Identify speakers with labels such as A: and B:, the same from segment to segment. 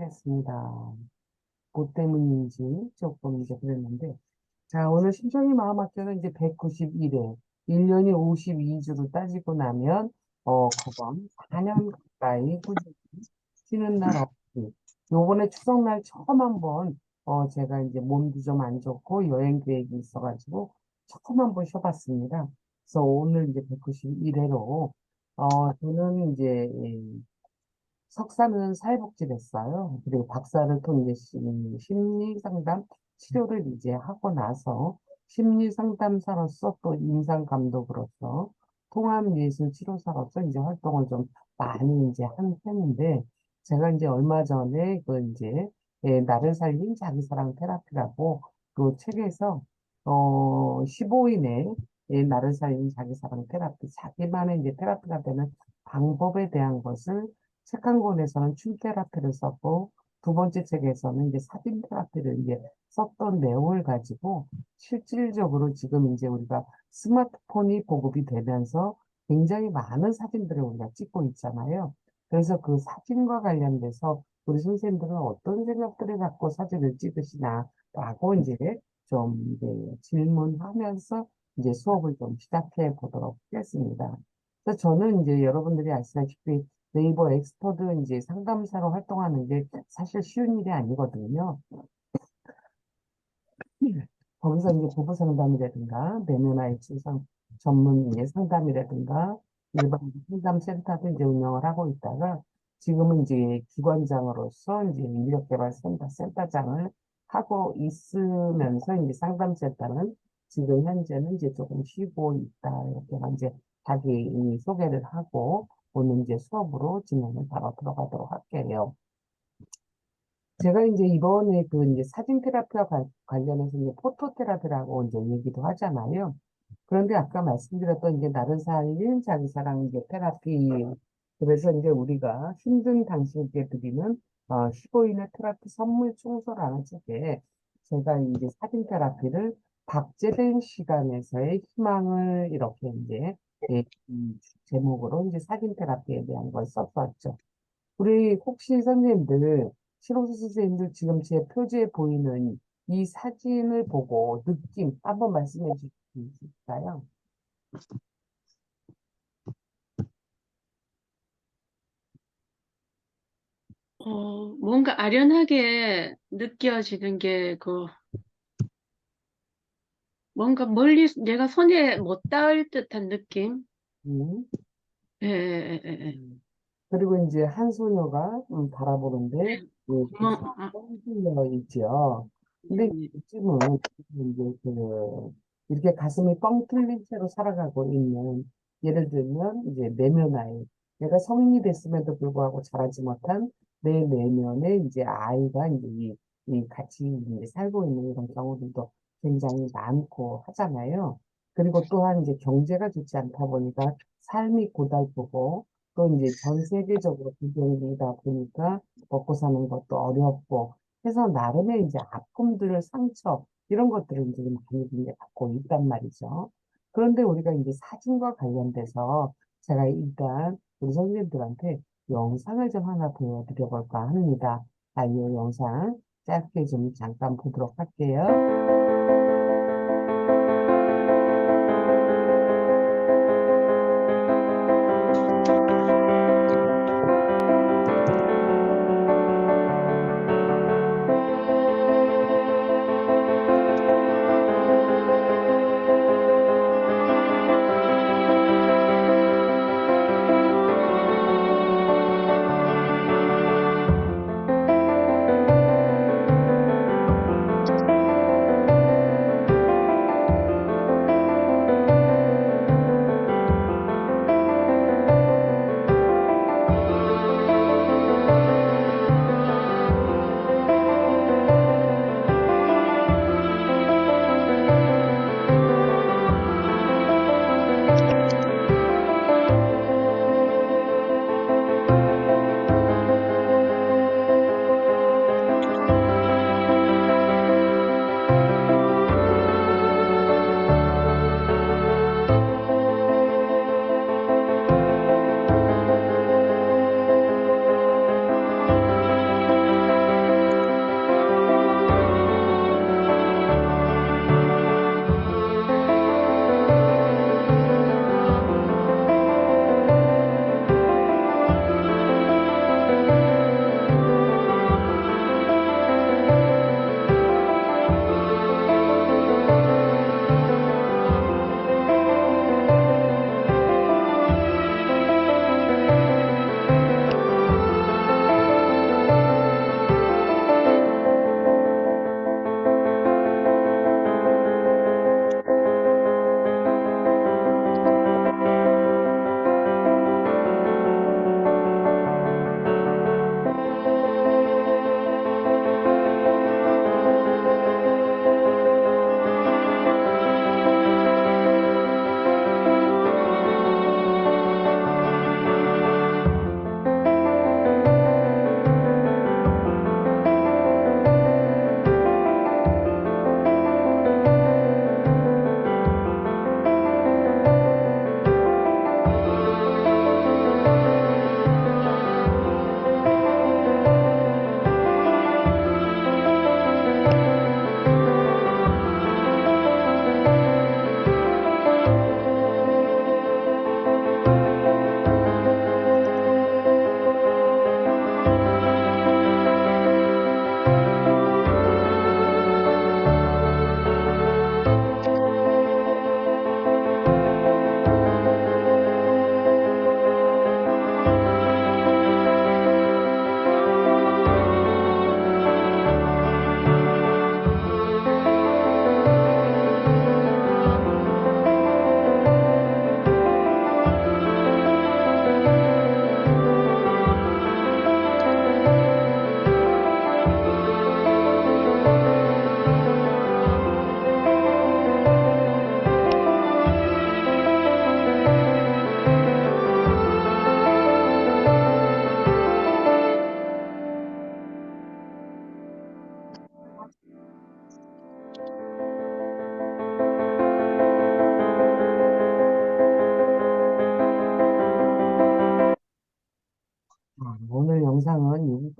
A: 하겠습니다. 뭐 때문인지 조금 이제 그랬는데, 자, 오늘 심정이 마음학교는 이제 191회, 1년이 52주로 따지고 나면, 거금 4년 가까이 꾸준히 쉬는 날 없이, 요번에 추석날 처음 한번, 제가 이제 몸도 좀 안 좋고 여행 계획이 있어가지고, 처음 한번 쉬어봤습니다. 그래서 오늘 이제 191회로, 저는 이제, 석사는 사회복지를 했어요. 그리고 박사를 통해 심리상담 치료를 이제 하고 나서 심리상담사로서 또 임상감독으로서 통합예술치료사로서 이제 활동을 좀 많이 이제 한 편인데 제가 이제 얼마 전에 그 이제 나를 살린 자기사랑 테라피라고 그 책에서 15인의 나를 살린 자기사랑 테라피 자기만의 이제 테라피가 되는 방법에 대한 것을 책 한 권에서는 춤 테라피를 썼고, 두 번째 책에서는 이제 사진 테라피를 이제 썼던 내용을 가지고, 실질적으로 지금 이제 우리가 스마트폰이 보급이 되면서 굉장히 많은 사진들을 우리가 찍고 있잖아요. 그래서 그 사진과 관련돼서 우리 선생님들은 어떤 생각들을 갖고 사진을 찍으시나라고 이제 좀 이제 질문하면서 이제 수업을 좀 시작해 보도록 하겠습니다. 그래서 저는 이제 여러분들이 아시다시피 네이버 엑스퍼드 이제 상담사로 활동하는 게 사실 쉬운 일이 아니거든요. 거기서 이제 부부 상담이라든가 내면 아이 출산 전문 이제 상담이라든가 일반 상담 센터도 이제 운영을 하고 있다가 지금은 이제 기관장으로서 이제 인력개발센터장을 하고 있으면서 이제 상담센터는 지금 현재는 이제 조금 쉬고 있다 이렇게 이제 자기 소개를 하고 오늘 이제 수업으로 진행을 바로 들어가도록 할게요. 제가 이제 이번에 그 이제 사진 테라피와 관련해서 이제 포토 테라피라고 이제 얘기도 하잖아요. 그런데 아까 말씀드렸던 이제 나를 살린 자기 사랑 이제 테라피. 그래서 이제 우리가 힘든 당신에게 드리는 15인의 테라피 선물 총소라는 책에 제가 이제 사진 테라피를 박제된 시간에서의 희망을 이렇게 이제 제목으로 이제 사진 테라피에 대한 걸 썼었죠. 우리 혹시 선생님들, 실용수 선생님들 지금 제 표지에 보이는 이 사진을 보고 느낌 한번 말씀해 주실 수 있을까요?
B: 뭔가 아련하게 느껴지는 게, 뭔가 멀리 내가 손에 못 닿을 듯한 느낌?
A: 음,
B: 예, 예, 예, 예.
A: 음. 그리고 이제 한 소녀가 바라보는데
B: 구멍,
A: 뻥 뚫려 있죠. 근데 요즘은 이제 이렇게 가슴이 뻥 뚫린 채로 살아가고 있는 예를 들면 이제 내면 아이 내가 성인이 됐음에도 불구하고 자라지 못한 내 내면에 이제 아이가 이제 이 같이 이제 살고 있는 이런 경우들도 굉장히 많고 하잖아요. 그리고 또한 이제 경제가 좋지 않다 보니까 삶이 고달프고 또 이제 전 세계적으로 비경기다 보니까 먹고 사는 것도 어렵고 해서 나름의 이제 아픔들, 상처 이런 것들을 이제 많이 이제 갖고 있단 말이죠. 그런데 우리가 이제 사진과 관련돼서 제가 일단 우리 선생님들한테 영상을 좀 하나 보여드려 볼까 합니다. 자, 이 영상 짧게 좀 잠깐 보도록 할게요.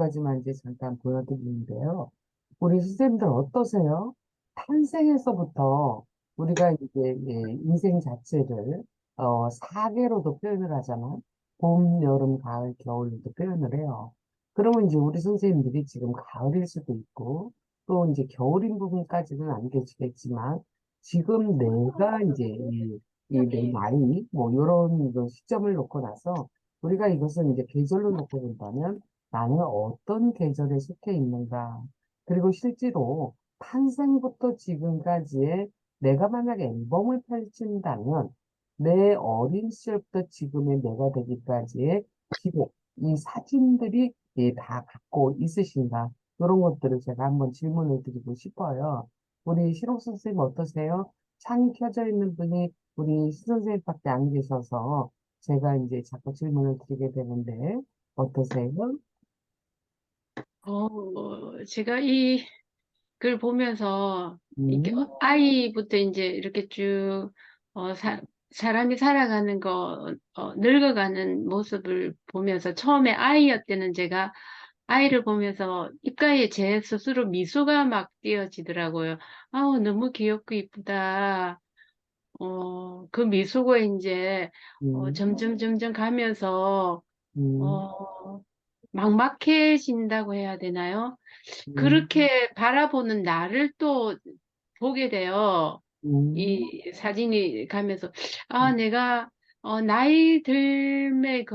A: 가지만 이제 잠깐 보여드리는데요. 우리 선생님들 어떠세요? 탄생에서부터 우리가 이제 인생 자체를 4개로도 표현을 하잖아. 봄, 여름, 가을, 겨울로도 표현을 해요. 그러면 이제 우리 선생님들이 지금 가을일 수도 있고, 또 이제 겨울인 부분까지는 안 계시겠지만, 지금 내가 이제 내 나이, 뭐, 요런 그 시점을 놓고 나서, 우리가 이것은 이제 계절로 놓고 본다면, 나는 어떤 계절에 속해 있는가. 그리고 실제로 탄생부터 지금까지의 내가 만약에 앨범을 펼친다면, 내 어린 시절부터 지금의 내가 되기까지의 기록, 이 사진들이 다 갖고 있으신가? 이런 것들을 제가 한번 질문을 드리고 싶어요. 우리 실록 선생님 어떠세요? 창이 켜져 있는 분이 우리 시 선생님밖에 안 계셔서 제가 이제 자꾸 질문을 드리게 되는데 어떠세요?
B: 제가 이 글 보면서 이렇게
A: 음,
B: 아이부터 이제 이렇게 쭉 사람이 살아가는 늙어가는 모습을 보면서 처음에 아이였을 때는 제가 아이를 보면서 입가에 제 스스로 미소가 막 띄어지더라고요. 아우, 너무 귀엽고 이쁘다. 그 미소가 이제
A: 음,
B: 점점 가면서
A: 음,
B: 어, 막막해진다고 해야 되나요?
A: 음,
B: 그렇게 바라보는 나를 또 보게 돼요.
A: 음,
B: 이 사진이 가면서, 아,
A: 음,
B: 내가, 나이 들매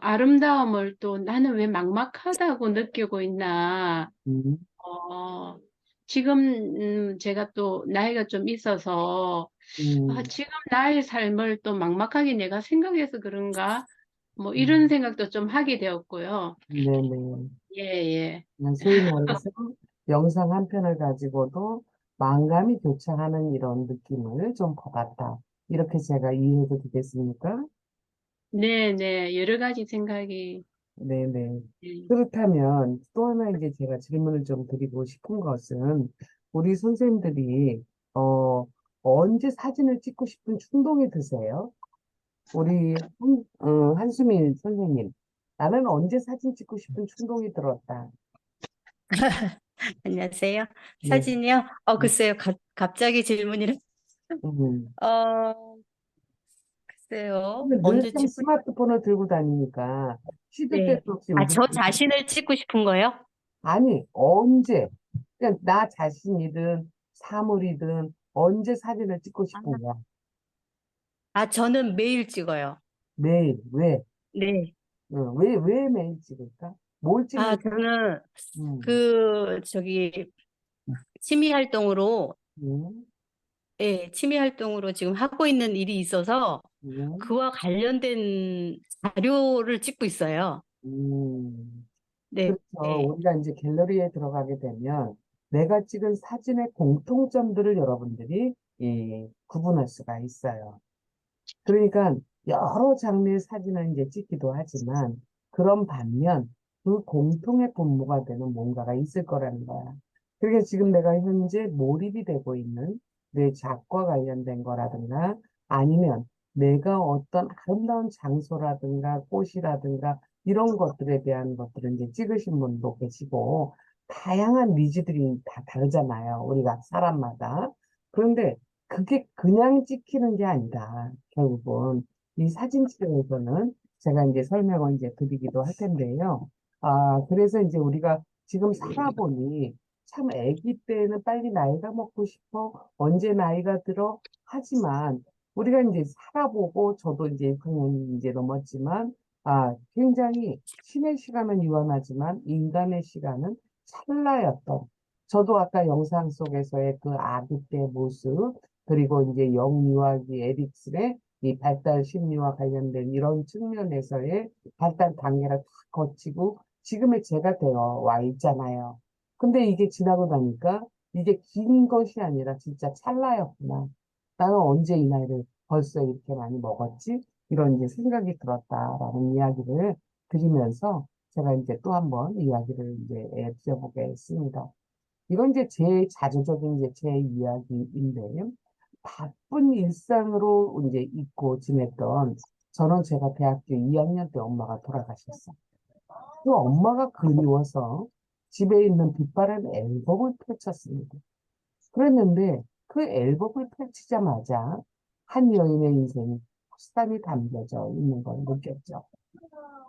B: 아름다움을 또 나는 왜 막막하다고 느끼고 있나.
A: 음,
B: 어, 지금, 제가 또 나이가 좀 있어서,
A: 음,
B: 지금 나의 삶을 또 막막하게 내가 생각해서 그런가? 뭐, 이런
A: 음.
B: 생각도 좀 하게 되었고요.
A: 네네.
B: 예, 예.
A: 소위 말해서 영상 한 편을 가지고도 만감이 교차하는 이런 느낌을 좀 받았다. 이렇게 제가 이해해도 되겠습니까?
B: 네, 네. 여러 가지 생각이,
A: 네네.
B: 예.
A: 그렇다면 또 하나 이제 제가 질문을 좀 드리고 싶은 것은 우리 선생님들이 어, 언제 사진을 찍고 싶은 충동이 드세요? 우리 한수민 선생님, 나는 언제 사진 찍고 싶은 충동이 들었다.
C: 안녕하세요.
A: 네.
C: 사진이요? 글쎄요. 갑자기 질문이라.
A: 음.
C: 어, 글쎄요.
A: 늘
C: 언제
A: 참
C: 찍고,
A: 스마트폰을 들고 다니니까 시도
C: 네.
A: 때도 없이 우리
C: 저 자신을 찍고 싶은 거요?
A: 아니 언제 그냥 나 자신이든 사물이든 언제 사진을 찍고
C: 아,
A: 싶은 거야.
C: 저는 매일 찍어요.
A: 매일 왜?
C: 네.
A: 왜 매일 찍을까? 뭘 찍는?
C: 저는
A: 음,
C: 저기, 취미 활동으로,
A: 음,
C: 예, 취미 활동으로 지금 하고 있는 일이 있어서
A: 음,
C: 그와 관련된 자료를 찍고 있어요.
A: 음.
C: 네.
A: 그렇죠.
C: 네.
A: 우리가 이제 갤러리에 들어가게 되면 내가 찍은 사진의 공통점들을 여러분들이 구분할 수가 있어요. 그러니까 여러 장르의 사진을 이제 찍기도 하지만 그런 반면 그 공통의 분모가 되는 뭔가가 있을 거라는 거야. 그러니까 지금 내가 현재 몰입이 되고 있는 내 작과 관련된 거라든가 아니면 내가 어떤 아름다운 장소라든가 꽃이라든가 이런 것들에 대한 것들을 이제 찍으신 분도 계시고 다양한 니즈들이 다 다르잖아요. 우리가 사람마다. 그런데 그게 그냥 찍히는 게 아니다. 결국은 이 사진 촬영에서는 제가 이제 설명을 이제 드리기도 할 텐데요. 그래서 이제 우리가 지금 살아보니 참 아기 때는 빨리 나이가 먹고 싶어. 언제 나이가 들어? 하지만 우리가 이제 살아보고 저도 이제 6학년 이제 넘었지만 굉장히 신의 시간은 유한하지만 인간의 시간은 찰나였던 저도 아까 영상 속에서의 그 아기 때 모습 그리고 이제 영유아기 에릭슨의 이 발달 심리와 관련된 이런 측면에서의 발달 단계를 다 거치고 지금의 제가 되어 와 있잖아요. 근데 이게 지나고 나니까 이게 긴 것이 아니라 진짜 찰나였구나. 나는 언제 이 나이를 벌써 이렇게 많이 먹었지? 이런 이제 생각이 들었다라는 이야기를 드리면서 제가 이제 또 한번 이야기를 이제 드려보겠습니다. 이건 이제 제 자조적인 이제 제 이야기인데, 바쁜 일상으로 이제 잊고 지냈던, 저는 제가 대학교 2학년 때 엄마가 돌아가셨어요. 그 엄마가 그리워서 집에 있는 빛바랜 앨범을 펼쳤습니다. 그랬는데 그 앨범을 펼치자마자 한 여인의 인생이 후스탄이 담겨져 있는 걸 느꼈죠.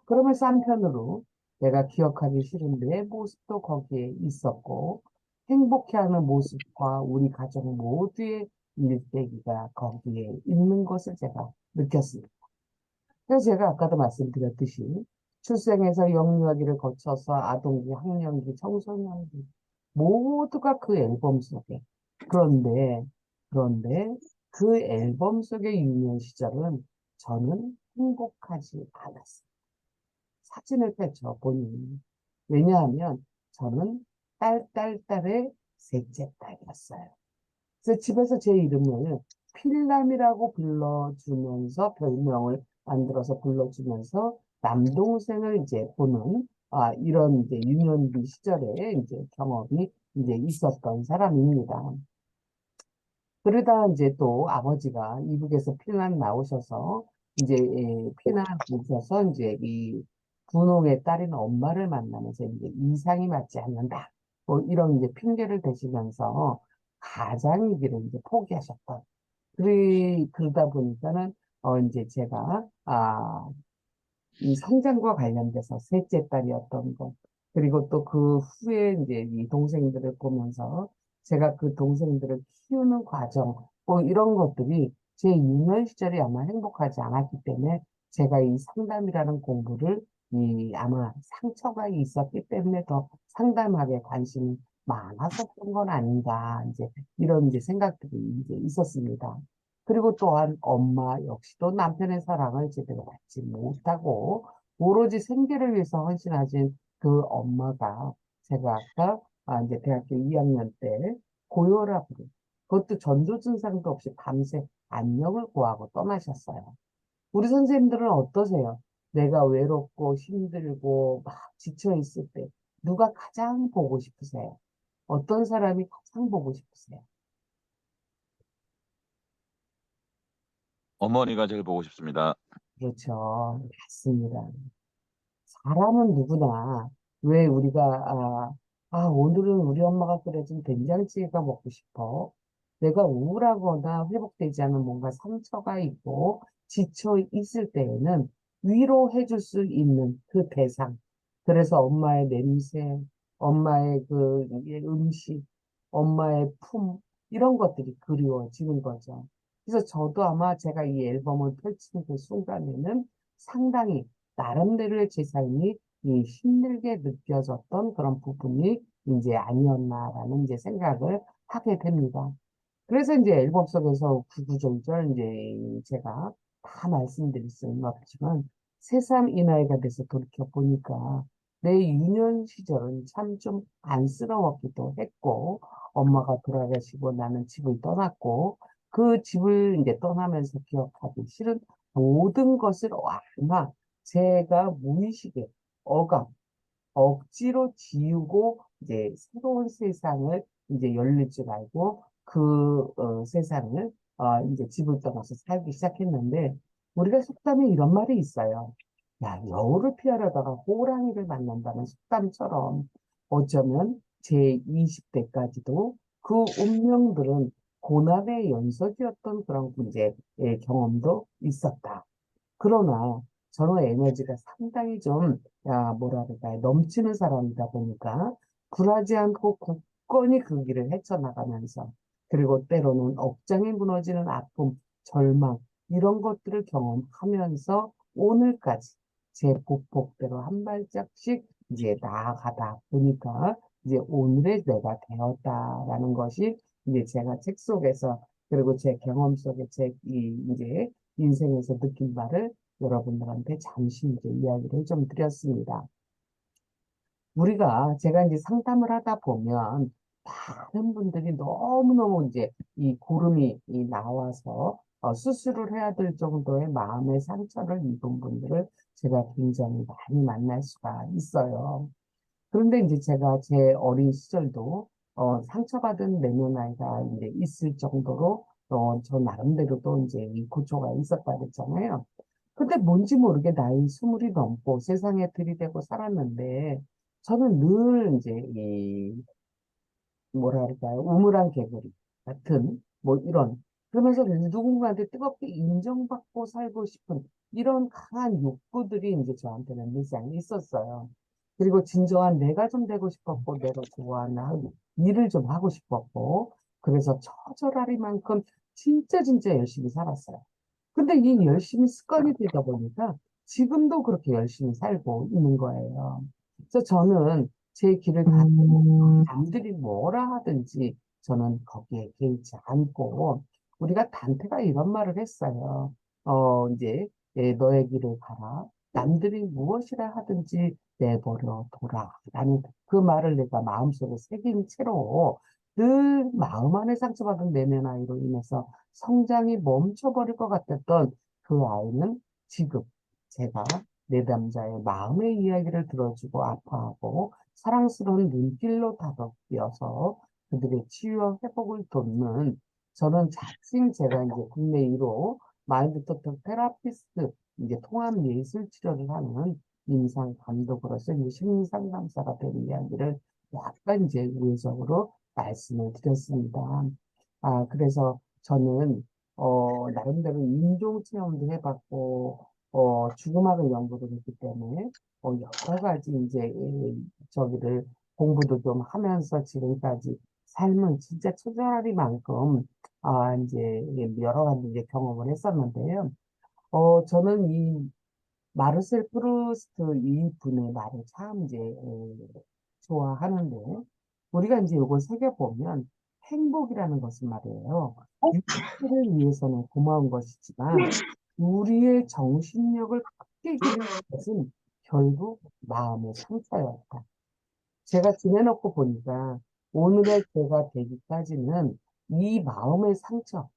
A: 그러면서 한편으로 내가 기억하기 싫은 내 모습도 거기에 있었고 행복해하는 모습과 우리 가족 모두의 일대기가 거기에 있는 것을 제가 느꼈습니다. 그래서 제가 아까도 말씀드렸듯이 출생에서 영유아기를 거쳐서 아동기, 학령기, 청소년기 모두가 그 앨범 속에 그런데 그런데 그 앨범 속의 유년 시절은 저는 행복하지 않았어요. 사진을 펼쳐 보니 왜냐하면 저는 딸의 셋째 딸이었어요. 그래서 집에서 제 이름을 필남이라고 불러주면서 별명을 만들어서 불러주면서 남동생을 이제 보는 이런 이제 유년기 시절에 이제 경험이 이제 있었던 사람입니다. 그러다 이제 또 아버지가 이북에서 피난 나오셔서 이제 피난 오셔서 이제 이 분홍의 딸인 엄마를 만나면서 이제 이상이 맞지 않는다. 뭐 이런 이제 핑계를 대시면서 가장이기를 이제 포기하셨던. 그러다 보니까는 이제 제가 이 성장과 관련돼서 셋째 딸이었던 것, 그리고 또 그 후에 이제 이 동생들을 보면서 제가 그 동생들을 키우는 과정, 뭐 이런 것들이 제 유년 시절이 아마 행복하지 않았기 때문에 제가 이 상담이라는 공부를 아마 상처가 있었기 때문에 더 상담학에 관심이 많았었던 건 아닌가, 이제 이런 이제 생각들이 이제 있었습니다. 그리고 또한 엄마 역시도 남편의 사랑을 제대로 받지 못하고 오로지 생계를 위해서 헌신하신 그 엄마가 제가 아까 이제 대학교 2학년 때 고혈압으로 그것도 전조 증상도 없이 밤새 안녕을 고하고 떠나셨어요. 우리 선생님들은 어떠세요? 내가 외롭고 힘들고 막 지쳐 있을 때 누가 가장 보고 싶으세요? 어떤 사람이 가장 보고 싶으세요?
D: 어머니가 제일 보고 싶습니다.
A: 그렇죠. 맞습니다. 사람은 누구나 왜 우리가 오늘은 우리 엄마가 끓여준 된장찌개가 먹고 싶어. 내가 우울하거나 회복되지 않은 뭔가 상처가 있고 지쳐 있을 때에는 위로해 줄 수 있는 그 대상. 그래서 엄마의 냄새, 엄마의 그 음식, 엄마의 품 이런 것들이 그리워지는 거죠. 그래서 저도 아마 제가 이 앨범을 펼치는 그 순간에는 상당히 나름대로의 제 삶이 힘들게 느껴졌던 그런 부분이 이제 아니었나라는 이제 생각을 하게 됩니다. 그래서 이제 앨범 속에서 구구절절 이제 제가 다 말씀드릴 수는 없지만 새삼 이 나이가 돼서 돌이켜 보니까 내 유년 시절은 참 좀 안쓰러웠기도 했고 엄마가 돌아가시고 나는 집을 떠났고 그 집을 이제 떠나면서 기억하기 싫은 모든 것을 아마 제가 무의식에 억압 억지로 지우고 이제 새로운 세상을 이제 열릴 줄 알고 그 세상을 이제 집을 떠나서 살기 시작했는데 우리가 속담에 이런 말이 있어요. 야, 여우를 피하려다가 호랑이를 만난다는 속담처럼 어쩌면 제 20대까지도 그 운명들은 고난의 연속이었던 그런 문제의 경험도 있었다. 그러나 저는 에너지가 상당히 좀, 뭐라 그럴까요? 넘치는 사람이다 보니까 굴하지 않고 굳건히 그 길을 헤쳐나가면서 그리고 때로는 억장이 무너지는 아픔, 절망, 이런 것들을 경험하면서 오늘까지 제 보폭대로 한 발짝씩 이제 나아가다 보니까 이제 오늘의 내가 되었다라는 것이 이제 제가 책 속에서 그리고 제 경험 속에 이제 인생에서 느낀 바를 여러분들한테 잠시 이제 이야기를 좀 드렸습니다. 제가 이제 상담을 하다 보면 많은 분들이 너무너무 이제 이 고름이 나와서 수술을 해야 될 정도의 마음의 상처를 입은 분들을 제가 굉장히 많이 만날 수가 있어요. 그런데 이제 제가 제 어린 시절도 상처받은 내면아이가 이제 있을 정도로 저 나름대로도 이제 이 고초가 있었다 그랬잖아요. 근데 뭔지 모르게 나이 스물이 넘고 세상에 들이대고 살았는데, 저는 늘 이제 뭐라 그럴까요? 우물안 개구리 같은, 뭐 이런. 그러면서 누군가한테 뜨겁게 인정받고 살고 싶은 이런 강한 욕구들이 이제 저한테는 일상에 있었어요. 그리고 진정한 내가 좀 되고 싶었고, 내가 좋아하는 일을 좀 하고 싶었고, 그래서 처절하리만큼 진짜 열심히 살았어요. 근데 이 열심히 습관이 되다 보니까 지금도 그렇게 열심히 살고 있는 거예요. 그래서 저는 제 길을 가고 남들이 뭐라 하든지 저는 거기에 개의치 않고 우리가 단테가 이런 말을 했어요. 이제 너의 길을 가라. 남들이 무엇이라 하든지 내버려 둬라. 라는 그 말을 내가 마음속에 새긴 채로 늘 마음 안에 상처받은 내면 아이로 인해서 성장이 멈춰버릴 것 같았던 그 아이는 지금 제가 내 남자의 마음의 이야기를 들어주고 아파하고 사랑스러운 눈길로 다독여서 그들의 치유와 회복을 돕는 저는 자칭 제가 이제 국내 1호 마인드 토탈 테라피스트 이제 통합 예술 치료를 하는 임상 감독으로서 이제 심리 상담사가 된 이야기를 약간 이제 우회적으로 말씀을 드렸습니다. 그래서 저는 나름대로 인종 체험도 해봤고 죽음학을 연구도 했기 때문에 여러 가지 이제 저기를 공부도 좀 하면서 지금까지 삶은 진짜 처절하리만큼 이제 여러 가지 이제 경험을 했었는데요. 저는 이 마르셀 프루스트 이 분의 말을 참 이제 좋아하는데 우리가 이제 이걸 새겨보면 행복이라는 것은 말이에요. 육체를 위해서는 고마운 것이지만 우리의 정신력을 크게 기르는 것은 결국 마음의 상처였다. 제가 지내놓고 보니까 오늘의 제가 되기까지는 이 마음의 상처,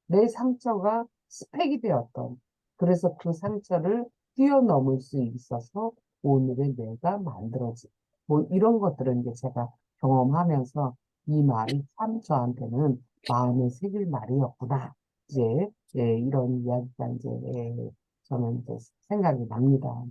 A: 내 상처가 스펙이 되었던, 그래서 그 상처를 뛰어넘을 수 있어서 오늘의 내가 만들어진, 뭐 이런 것들은 이제 제가 경험하면서 이 말이 참 저한테는 마음에 새길 말이었구나. 이제, 이런 이야기가 이제, 저는 이제 생각이 납니다.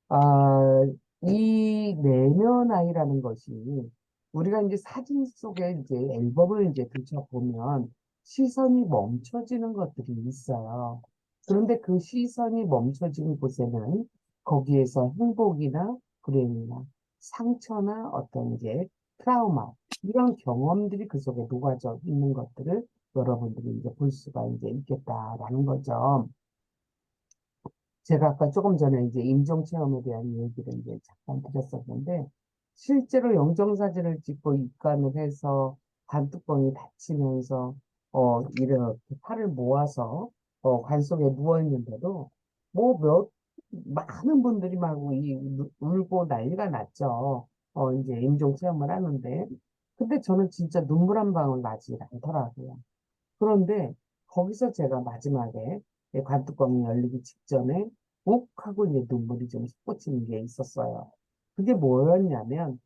A: 아, 이 내면 아이라는 것이 우리가 이제 사진 속에 이제 앨범을 이제 들춰보면 시선이 멈춰지는 것들이 있어요. 그런데 그 시선이 멈춰지는 곳에는 거기에서 행복이나 불행이나 상처나 어떤 이제 트라우마 이런 경험들이 그 속에 녹아져 있는 것들을 여러분들이 이제 볼 수가 이제 있겠다라는 거죠. 제가 아까 조금 전에 이제 임종 체험에 대한 얘기를 이제 잠깐 드렸었는데, 실제로 영정사진을 찍고 입관을 해서 관뚜껑이 닫히면서, 이렇게 팔을 모아서, 관 속에 누워있는데도, 많은 분들이 막 울고 난리가 났죠. 이제 임종 체험을 하는데. 근데 저는 진짜 눈물 한 방울 나지 않더라고요. 그런데 거기서 제가 마지막에 관뚜껑이 열리기 직전에 욱 하고 이제 눈물이 좀 솟구치는 게 있었어요. 그게 뭐였냐면,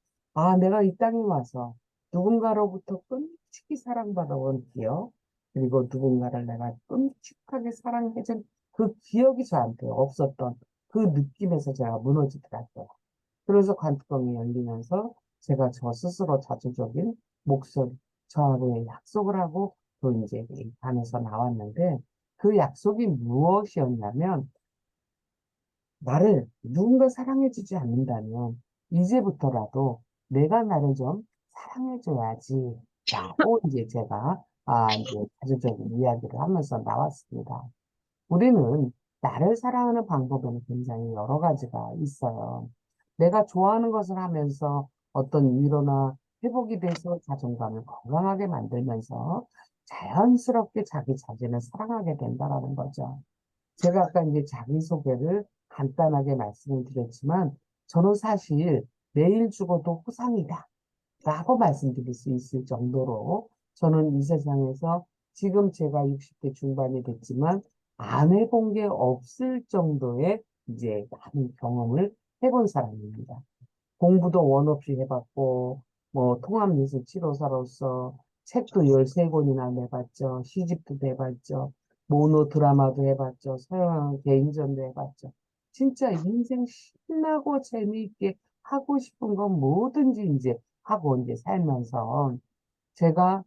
A: 내가 이 땅에 와서 누군가로부터 끔찍이 사랑받아온 기억, 그리고 누군가를 내가 끔찍하게 사랑해준 그 기억이 저한테 없었던 그 느낌에서 제가 무너지더라고요. 그래서 관뚜껑이 열리면서 제가 저 스스로 자주적인 목소리, 저하고의 약속을 하고 또 이제 이 반에서 나왔는데 그 약속이 무엇이었냐면 나를 누군가 사랑해주지 않는다면 이제부터라도 내가 나를 좀 사랑해줘야지 라고 이제 제가 이제 자주적인 이야기를 하면서 나왔습니다. 우리는 나를 사랑하는 방법에는 굉장히 여러 가지가 있어요. 내가 좋아하는 것을 하면서 어떤 위로나 회복이 돼서 자존감을 건강하게 만들면서 자연스럽게 자기 자신을 사랑하게 된다라는 거죠. 제가 아까 이제 자기소개를 간단하게 말씀을 드렸지만 저는 사실 내일 죽어도 호상이다. 라고 말씀드릴 수 있을 정도로 저는 이 세상에서 지금 제가 60대 중반이 됐지만 안 해본 게 없을 정도의 이제 많은 경험을 해본 사람입니다. 공부도 원 없이 해봤고, 뭐, 통합예술 치료사로서 책도 13권이나 내봤죠. 시집도 내봤죠. 모노 드라마도 해봤죠. 서양 개인전도 해봤죠. 진짜 인생 신나고 재미있게 하고 싶은 건 뭐든지 이제 하고 이제 살면서 제가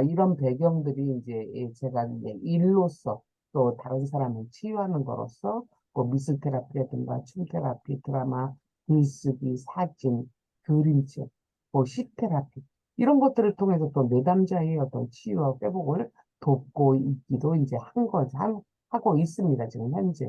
A: 이런 배경들이 이제 제가 이제 일로서 또 다른 사람을 치유하는 거로서 뭐 미술 테라피라든가 춤 테라피, 드라마, 글쓰기, 사진, 그림책, 뭐 시테라피 이런 것들을 통해서 또 내담자의 어떤 치유와 회복을 돕고 있기도 이제 하고 있습니다. 지금 현재.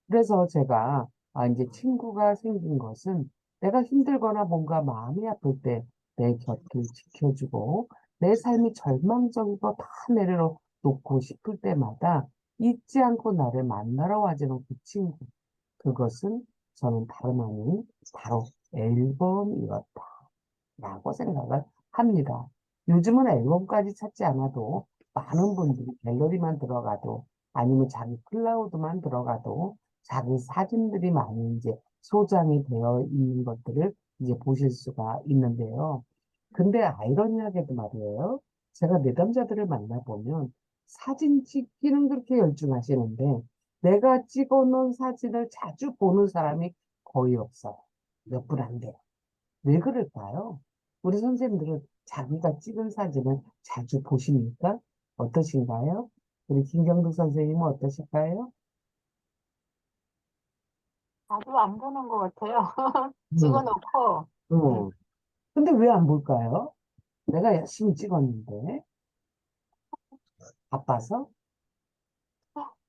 A: 그래서 제가 이제 친구가 생긴 것은 내가 힘들거나 뭔가 마음이 아플 때 내 곁을 지켜주고 내 삶이 절망적이고 다 내려놓고 싶을 때마다 잊지 않고 나를 만나러 와주는 그 친구. 그것은 저는 다름 아닌 바로 앨범이었다라고 생각을 합니다. 요즘은 앨범까지 찾지 않아도 많은 분들이 갤러리만 들어가도 아니면 자기 클라우드만 들어가도 자기 사진들이 많이 이제 소장이 되어 있는 것들을 이제 보실 수가 있는데요. 근데 아이러니하게도 말이에요. 제가 내담자들을 만나보면 사진 찍기는 그렇게 열중하시는데 내가 찍어놓은 사진을 자주 보는 사람이 거의 없어요. 몇 분 안 돼요. 왜 그럴까요? 우리 선생님들은 자기가 찍은 사진을 자주 보십니까? 어떠신가요? 우리 김경두 선생님은 어떠실까요?
D: 자주 안 보는 것 같아요.
A: 음,
D: 찍어놓고, 음,
A: 음. 근데 왜 안 볼까요? 내가 열심히 찍었는데, 바빠서?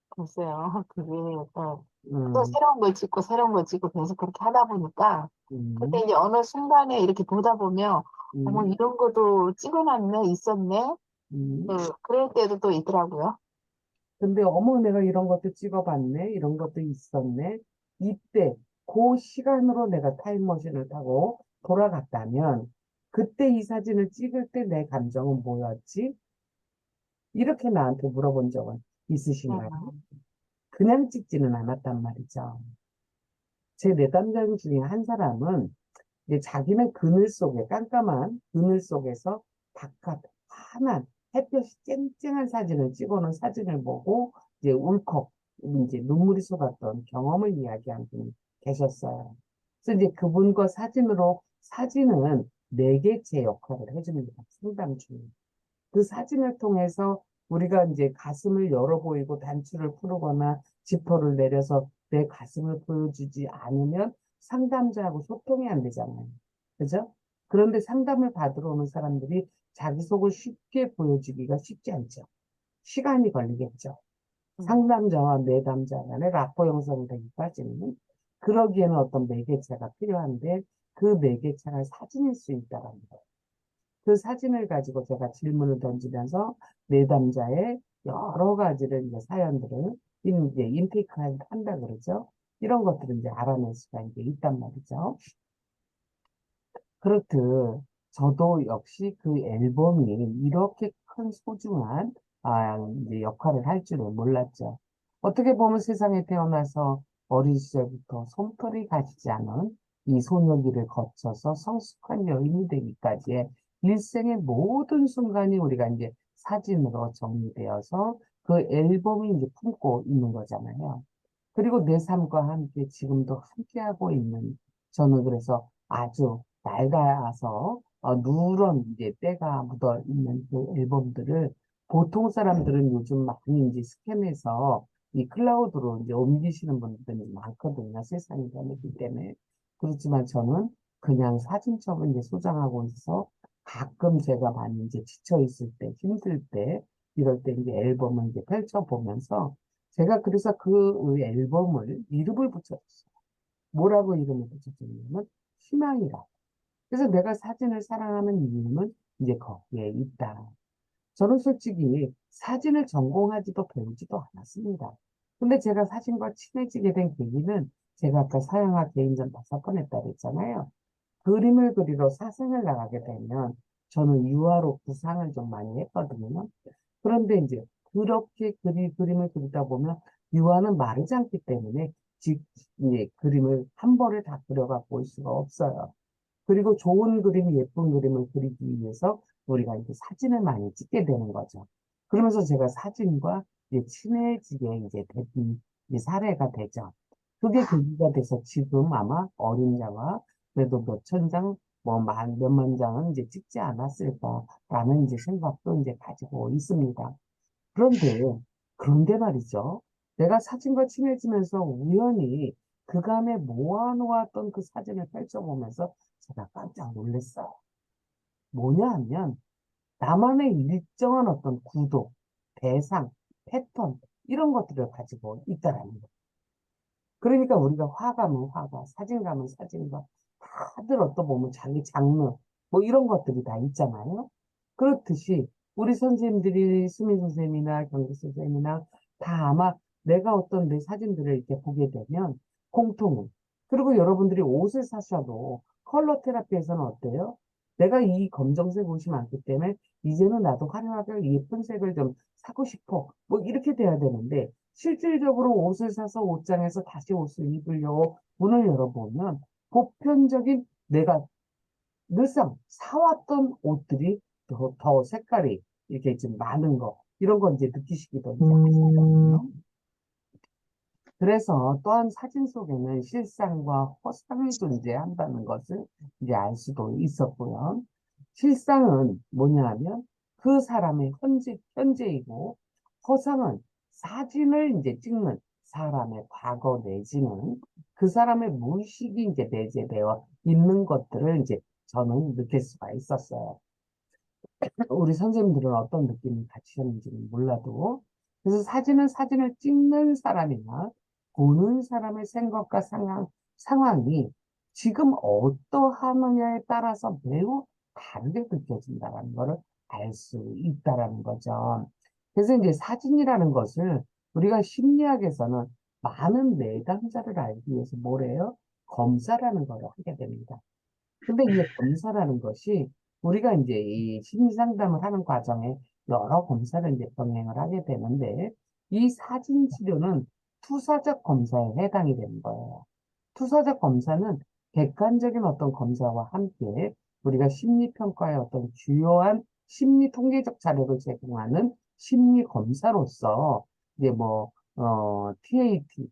D: 글쎄요. 그게 또
A: 음,
D: 새로운 걸 찍고 새로운 걸 찍고 계속 그렇게 하다 보니까, 근데
A: 음,
D: 이제 어느 순간에 이렇게 보다 보면, 어머,
A: 음,
D: 이런 것도 찍어놨네, 있었네?
A: 음.
D: 그럴 때도 또 있더라고요.
A: 근데 어머, 내가 이런 것도 찍어봤네, 이런 것도 있었네. 이때, 그 시간으로 내가 타임머신을 타고 돌아갔다면, 그때 이 사진을 찍을 때 내 감정은 뭐였지? 이렇게 나한테 물어본 적은 있으신가요?
D: 음,
A: 그냥 찍지는 않았단 말이죠. 제 내담자분 중에 한 사람은 이제 자기는 그늘 속에, 깜깜한 그늘 속에서 바깥, 환한 햇볕이 쨍쨍한 사진을 찍어놓은 사진을 보고 이제 울컥, 이제 눈물이 쏟았던 경험을 이야기한 분이 계셨어요. 그래서 이제 그분과 사진으로, 사진은 매개체 역할을 해줍니다. 상담 중에. 그 사진을 통해서 우리가 이제 가슴을 열어 보이고 단추를 풀거나 지퍼를 내려서 내 가슴을 보여주지 않으면 상담자하고 소통이 안 되잖아요. 그죠? 그런데 상담을 받으러 오는 사람들이 자기 속을 쉽게 보여주기가 쉽지 않죠. 시간이 걸리겠죠.
D: 음,
A: 상담자와 내담자 간의 라포 형성이 되기까지는 그러기에는 어떤 매개체가 필요한데 그 매개체가 사진일 수 있다는 거예요. 그 사진을 가지고 제가 질문을 던지면서 내담자의 여러 가지를 이제 사연들을 이제 인테이크 한다 그러죠. 이런 것들을 이제 알아낼 수가 이제 있단 말이죠. 그렇듯 저도 역시 그 앨범이 이렇게 큰 소중한 이제 역할을 할 줄은 몰랐죠. 어떻게 보면 세상에 태어나서 어린 시절부터 솜털이 가시지 않은 이 소녀기를 거쳐서 성숙한 여인이 되기까지의 일생의 모든 순간이 우리가 이제 사진으로 정리되어서 그 앨범이 이제 품고 있는 거잖아요. 그리고 내 삶과 함께 지금도 함께하고 있는 저는 그래서 아주 낡아서 누런 이제 때가 묻어 있는 그 앨범들을 보통 사람들은 요즘 많이 이제 스캔해서 이 클라우드로 이제 옮기시는 분들이 많거든요. 세상이 변했기 때문에. 그렇지만 저는 그냥 사진첩을 이제 소장하고 있어서 가끔 제가 많이 이제 지쳐 있을 때, 힘들 때, 이럴 때 이제 앨범을 이제 펼쳐보면서 제가 그래서 그 앨범을 이름을 붙였어요. 뭐라고 이름을 붙였냐면 희망이라. 그래서 내가 사진을 사랑하는 이유는 이제 거기에 있다. 저는 솔직히 사진을 전공하지도 배우지도 않았습니다. 근데 제가 사진과 친해지게 된 계기는 제가 아까 서양화 개인전 5번 했다 그랬잖아요. 그림을 그리러 사생을 나가게 되면 저는 유화로 구상을 좀 많이 했거든요. 그런데 이제 그렇게 그림을 그리다 보면 유화는 마르지 않기 때문에 이제 그림을 한 번에 다 그려갖고 올 수가 없어요. 그리고 좋은 그림, 예쁜 그림을 그리기 위해서 우리가 이제 사진을 많이 찍게 되는 거죠. 그러면서 제가 사진과 이제 친해지게 이제 사례가 되죠. 그게 계기가 돼서 지금 아마 어림잡아 그래도 몇천 장, 몇만 장은 이제 찍지 않았을까라는 이제 생각도 이제 가지고 있습니다. 그런데, 그런데 말이죠. 내가 사진과 친해지면서 우연히 그간에 모아놓았던 그 사진을 펼쳐보면서 제가 깜짝 놀랐어요. 뭐냐 하면, 나만의 일정한 어떤 구도, 대상, 패턴, 이런 것들을 가지고 있다라는 거예요. 그러니까 우리가 화가면 화가, 사진가면 사진가, 다들 어떤 보면 자기 장르, 뭐 이런 것들이 다 있잖아요. 그렇듯이 우리 선생님들이 수민 선생님이나 경기 선생님이나 다 아마 내가 어떤 내 사진들을 이렇게 보게 되면 공통은 그리고 여러분들이 옷을 사셔도 컬러 테라피에서는 어때요? 내가 이 검정색 옷이 많기 때문에 이제는 나도 화려하게 예쁜 색을 좀 사고 싶어. 뭐 이렇게 돼야 되는데 실질적으로 옷을 사서 옷장에서 다시 옷을 입으려고 문을 열어보면 보편적인 내가 늘상 사왔던 옷들이 더 색깔이 이렇게 좀 많은 거, 이런 거 이제 느끼시기도 이제 하시거든요. 그래서 또한 사진 속에는 실상과 허상이 존재한다는 것을 이제 알 수도 있었고요. 실상은 뭐냐 하면 그 사람의 현재이고, 허상은 사진을 이제 찍는 사람의 과거 내지는 그 사람의 무의식이 이제 내재되어 있는 것들을 이제 저는 느낄 수가 있었어요. 우리 선생님들은 어떤 느낌을 가지셨는지는 몰라도, 그래서 사진은 사진을 찍는 사람이나 보는 사람의 생각과 상황이 지금 어떠하느냐에 따라서 매우 다르게 느껴진다는 것을 알 수 있다라는 거죠. 그래서 이제 사진이라는 것을 우리가 심리학에서는 많은 내담자를 알기 위해서 뭐래요? 검사라는 걸 하게 됩니다. 근데 이 검사라는 것이 우리가 이제 이 심리 상담을 하는 과정에 여러 검사를 이제 병행을 하게 되는데 이 사진 치료는 투사적 검사에 해당이 되는 거예요. 투사적 검사는 객관적인 어떤 검사와 함께 우리가 심리평가의 어떤 주요한 심리 통계적 자료를 제공하는 심리 검사로서 이제 TAT,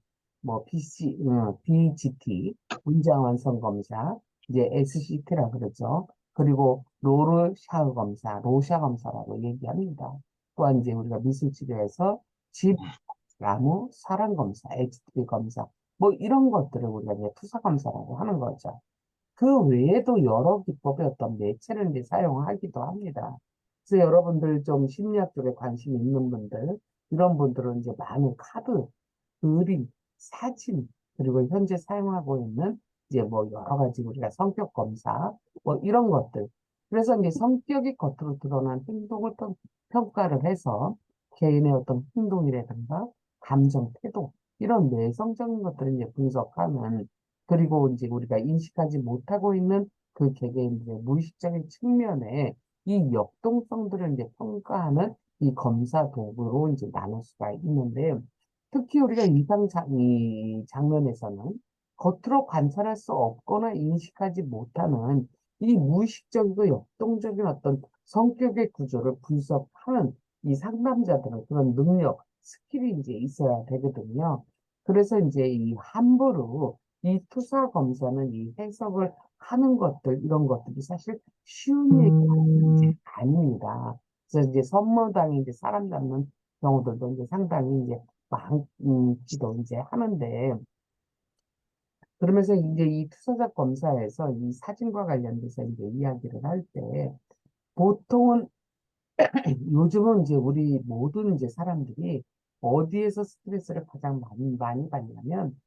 A: BGT, 문장 완성 검사, 이제 SCT라 그러죠. 그리고 로샤 검사라고 얘기합니다. 또한 이제 우리가 미술 치료에서 집, 나무, 사람 검사, HTV 검사, 뭐 이런 것들을 우리가 이제 투사 검사라고 하는 거죠. 그 외에도 여러 기법의 어떤 매체를 이제 사용하기도 합니다. 그래서 여러분들 좀 심리학 쪽에 관심 있는 분들, 이런 분들은 이제 많은 카드, 그림, 사진, 그리고 현재 사용하고 있는 이제 여러 가지 우리가 성격 검사, 이런 것들. 그래서 이제 성격이 겉으로 드러난 행동을 평가를 해서 개인의 어떤 행동이라든가 감정, 태도, 이런 내성적인 것들을 이제 분석하는, 그리고 이제 우리가 인식하지 못하고 있는 그 개개인들의 무의식적인 측면에 이 역동성들을 이제 평가하는 이 검사 도구로 이제 나눌 수가 있는데, 특히 우리가 이 장면에서는 겉으로 관찰할 수 없거나 인식하지 못하는 이 무의식적이고 역동적인 어떤 성격의 구조를 분석하는 이 상담자들은 그런 능력, 스킬이 이제 있어야 되거든요. 그래서 이제 이 함부로 이 투사 검사는 이 해석을 하는 것들, 이런 것들이 사실 쉬운 얘기가 이제 아닙니다. 그래서 이제 선모당이 이제 사람 잡는 경우들도 이제 상당히 이제 많기도 이제 하는데, 그러면서 이제 이 투사적 검사에서 이 사진과 관련돼서 이제 이야기를 할 때, 보통은 요즘은 이제 우리 모든 이제 사람들이 어디에서 스트레스를 가장 많이 받냐면,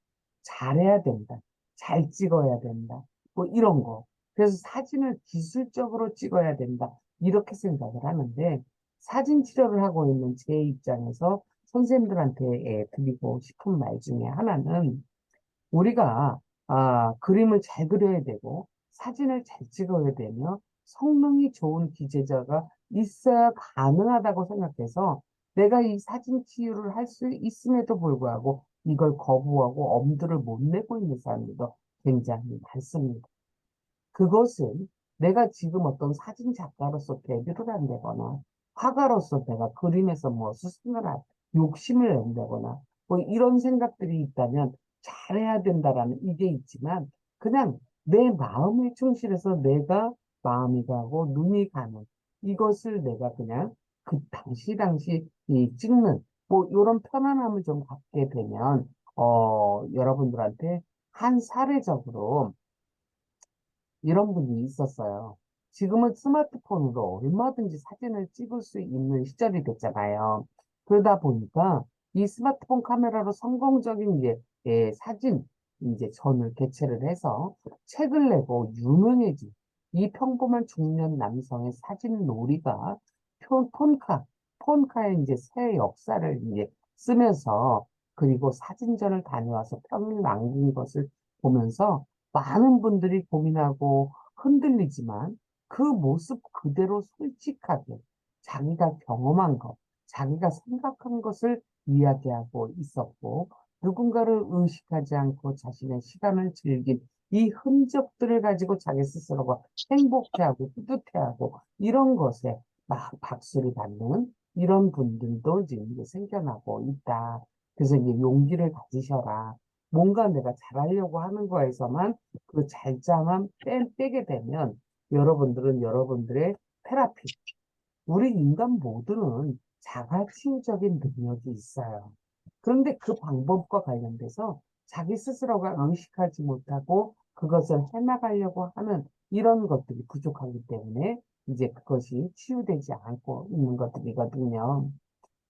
A: 잘해야 된다. 잘 찍어야 된다. 뭐 이런 거. 그래서 사진을 기술적으로 찍어야 된다. 이렇게 생각을 하는데, 사진 치료를 하고 있는 제 입장에서 선생님들한테 드리고 싶은 말 중에 하나는, 우리가 그림을 잘 그려야 되고 사진을 잘 찍어야 되며 성능이 좋은 기재자가 있어야 가능하다고 생각해서 내가 이 사진 치유를 할 수 있음에도 불구하고 이걸 거부하고 엄두를 못 내고 있는 사람들도 굉장히 많습니다. 그것은 내가 지금 어떤 사진 작가로서 데뷔를 한다거나 화가로서 내가 그림에서 수승을 욕심을 낸다거나 뭐 이런 생각들이 있다면 잘해야 된다라는 이게 있지만 그냥 내 마음에 충실해서 내가 마음이 가고 눈이 가는 이것을 내가 그냥 그 당시 이 찍는 뭐 이런 편안함을 좀 갖게 되면 여러분들한테 한 사례적으로 이런 분이 있었어요. 지금은 스마트폰으로 얼마든지 사진을 찍을 수 있는 시절이 됐잖아요. 그러다 보니까 이 스마트폰 카메라로 성공적인 사진 이제 전을 개최를 해서 책을 내고 유명해진 이 평범한 중년 남성의 사진 놀이가 폰카의 이제 새 역사를 이제 쓰면서 그리고 사진전을 다녀와서 평을 남긴 것을 보면서 많은 분들이 고민하고 흔들리지만 그 모습 그대로 솔직하게 자기가 경험한 것, 자기가 생각한 것을 이야기하고 있었고 누군가를 의식하지 않고 자신의 시간을 즐긴 이 흔적들을 가지고 자기 스스로가 행복해하고 뿌듯해하고 이런 것에 막 박수를 받는 이런 분들도 지금 이제 생겨나고 있다. 그래서 이제 용기를 가지셔라. 뭔가 내가 잘하려고 하는 거에서만 그 잘자만 빼게 되면 여러분들은 여러분들의 테라피, 우리 인간 모두는 자가치유적인 능력이 있어요. 그런데 그 방법과 관련돼서 자기 스스로가 의식하지 못하고 그것을 해나가려고 하는 이런 것들이 부족하기 때문에 이제 그것이 치유되지 않고 있는 것들이거든요.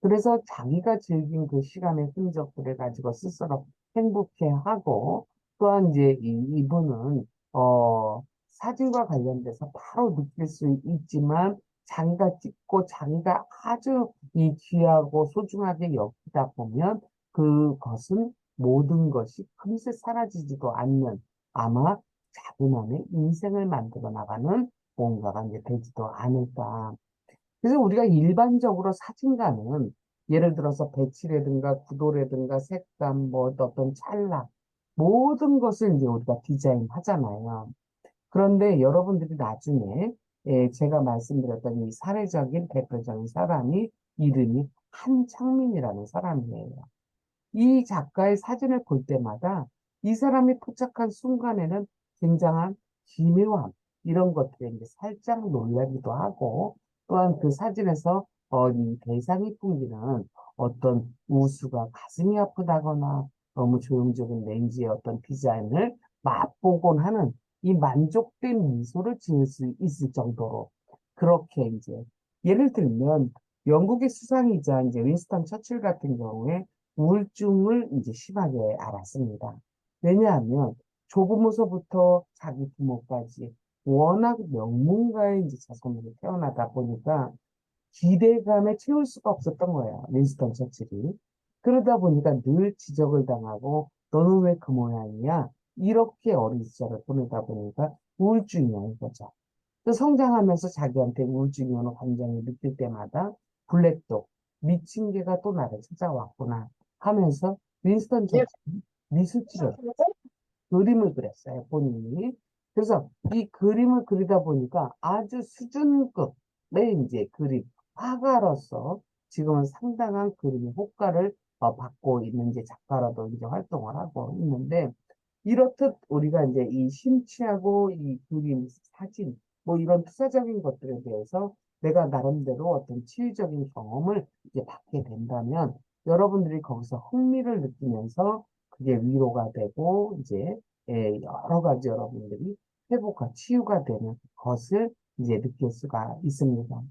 A: 그래서 자기가 즐긴 그 시간의 흔적들을 가지고 스스로 행복해하고 또한 이제 이분은 사진과 관련돼서 바로 느낄 수 있지만 자기가 찍고 자기가 아주 이 귀하고 소중하게 여기다 보면 그것은 모든 것이 금세 사라지지도 않는 아마 자기만의 인생을 만들어 나가는 뭔가가 이제 되지도 않을까. 그래서 우리가 일반적으로 사진가는 예를 들어서 배치라든가 구도라든가 색감, 뭐 어떤 찰나, 모든 것을 이제 우리가 디자인 하잖아요. 그런데 여러분들이 나중에 제가 말씀드렸던 이 사례적인 대표적인 사람이 이름이 한창민이라는 사람이에요. 이 작가의 사진을 볼 때마다 이 사람이 포착한 순간에는 굉장한 기묘함, 이런 것들에 이제 살짝 놀라기도 하고, 또한 그 사진에서 이 대상이 풍기는 어떤 우수가 가슴이 아프다거나 너무 조용적인 렌즈의 어떤 디자인을 맛보곤 하는 이 만족된 미소를 지을 수 있을 정도로 그렇게 이제 예를 들면 영국의 수상이자 이제 윈스턴 처칠 같은 경우에 우울증을 이제 심하게 앓았습니다. 왜냐하면 조부모서부터 자기 부모까지 워낙 명문가의 이제 자손으로 태어나다 보니까 기대감에 채울 수가 없었던 거예요. 윈스턴 처칠이. 그러다 보니까 늘 지적을 당하고 너는 왜 그 모양이야? 이렇게 어린 시절을 보내다 보니까 우울증이 온 거죠. 또 성장하면서 자기한테 우울증이 오는 감정을 느낄 때마다 블랙독, 미친 개가 또 나를 찾아왔구나 하면서 윈스턴 처칠이 미술치를 그림을 그렸어요, 본인이. 그래서 이 그림을 그리다 보니까 아주 수준급의 이제 그림, 화가로서 지금은 상당한 그림의 효과를 받고 있는 이제 작가로도 이제 활동을 하고 있는데, 이렇듯 우리가 이제 이 심취하고 이 그림, 사진, 뭐 이런 투사적인 것들에 대해서 내가 나름대로 어떤 치유적인 경험을 이제 받게 된다면 여러분들이 거기서 흥미를 느끼면서 그게 위로가 되고 이제 여러 가지 여러분들이 회복과 치유가 되는 것을 이제 느낄 수가 있습니다.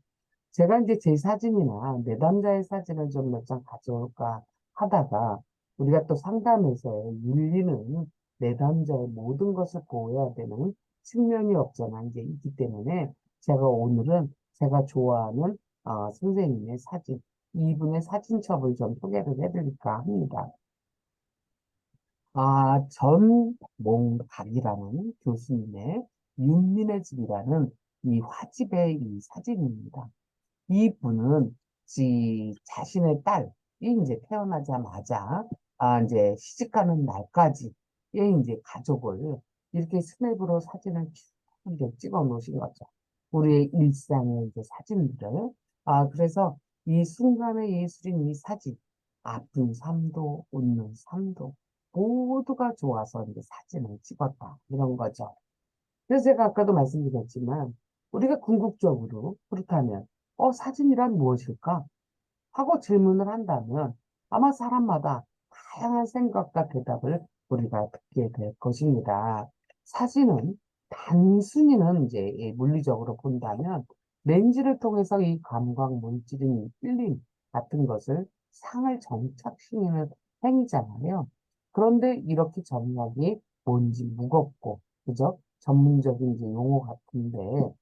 A: 제가 이제 제 사진이나 내담자의 사진을 좀 몇 장 가져올까 하다가 우리가 또 상담에서의 윤리는 내담자의 모든 것을 보호해야 되는 측면이 없잖아 이제 있기 때문에 제가 오늘은 제가 좋아하는 선생님의 사진, 이분의 사진첩을 좀 소개를 해드릴까 합니다. 전몽각이라는 교수님의 윤민의 집이라는 이 화집의 이 사진입니다. 이분은 자신의 딸이 이제 태어나자마자 이제 시집가는 날까지 이제 가족을 이렇게 스냅으로 사진을 쭉 이렇게 찍어 놓으신 거죠. 우리의 일상의 이제 사진들을. 그래서 이 순간의 예술인 이 사진, 아픈 삶도 웃는 삶도 모두가 좋아서 이제 사진을 찍었다. 이런 거죠. 그래서 제가 아까도 말씀드렸지만 우리가 궁극적으로 그렇다면 사진이란 무엇일까? 하고 질문을 한다면 아마 사람마다 다양한 생각과 대답을 우리가 듣게 될 것입니다. 사진은 단순히는 이제 물리적으로 본다면 렌즈를 통해서 이 감광 물질인 필름 같은 것을 상을 정착시키는 행위잖아요. 그런데 이렇게 정확이 뭔지 무겁고, 그죠? 전문적인 이제 용어 같은데,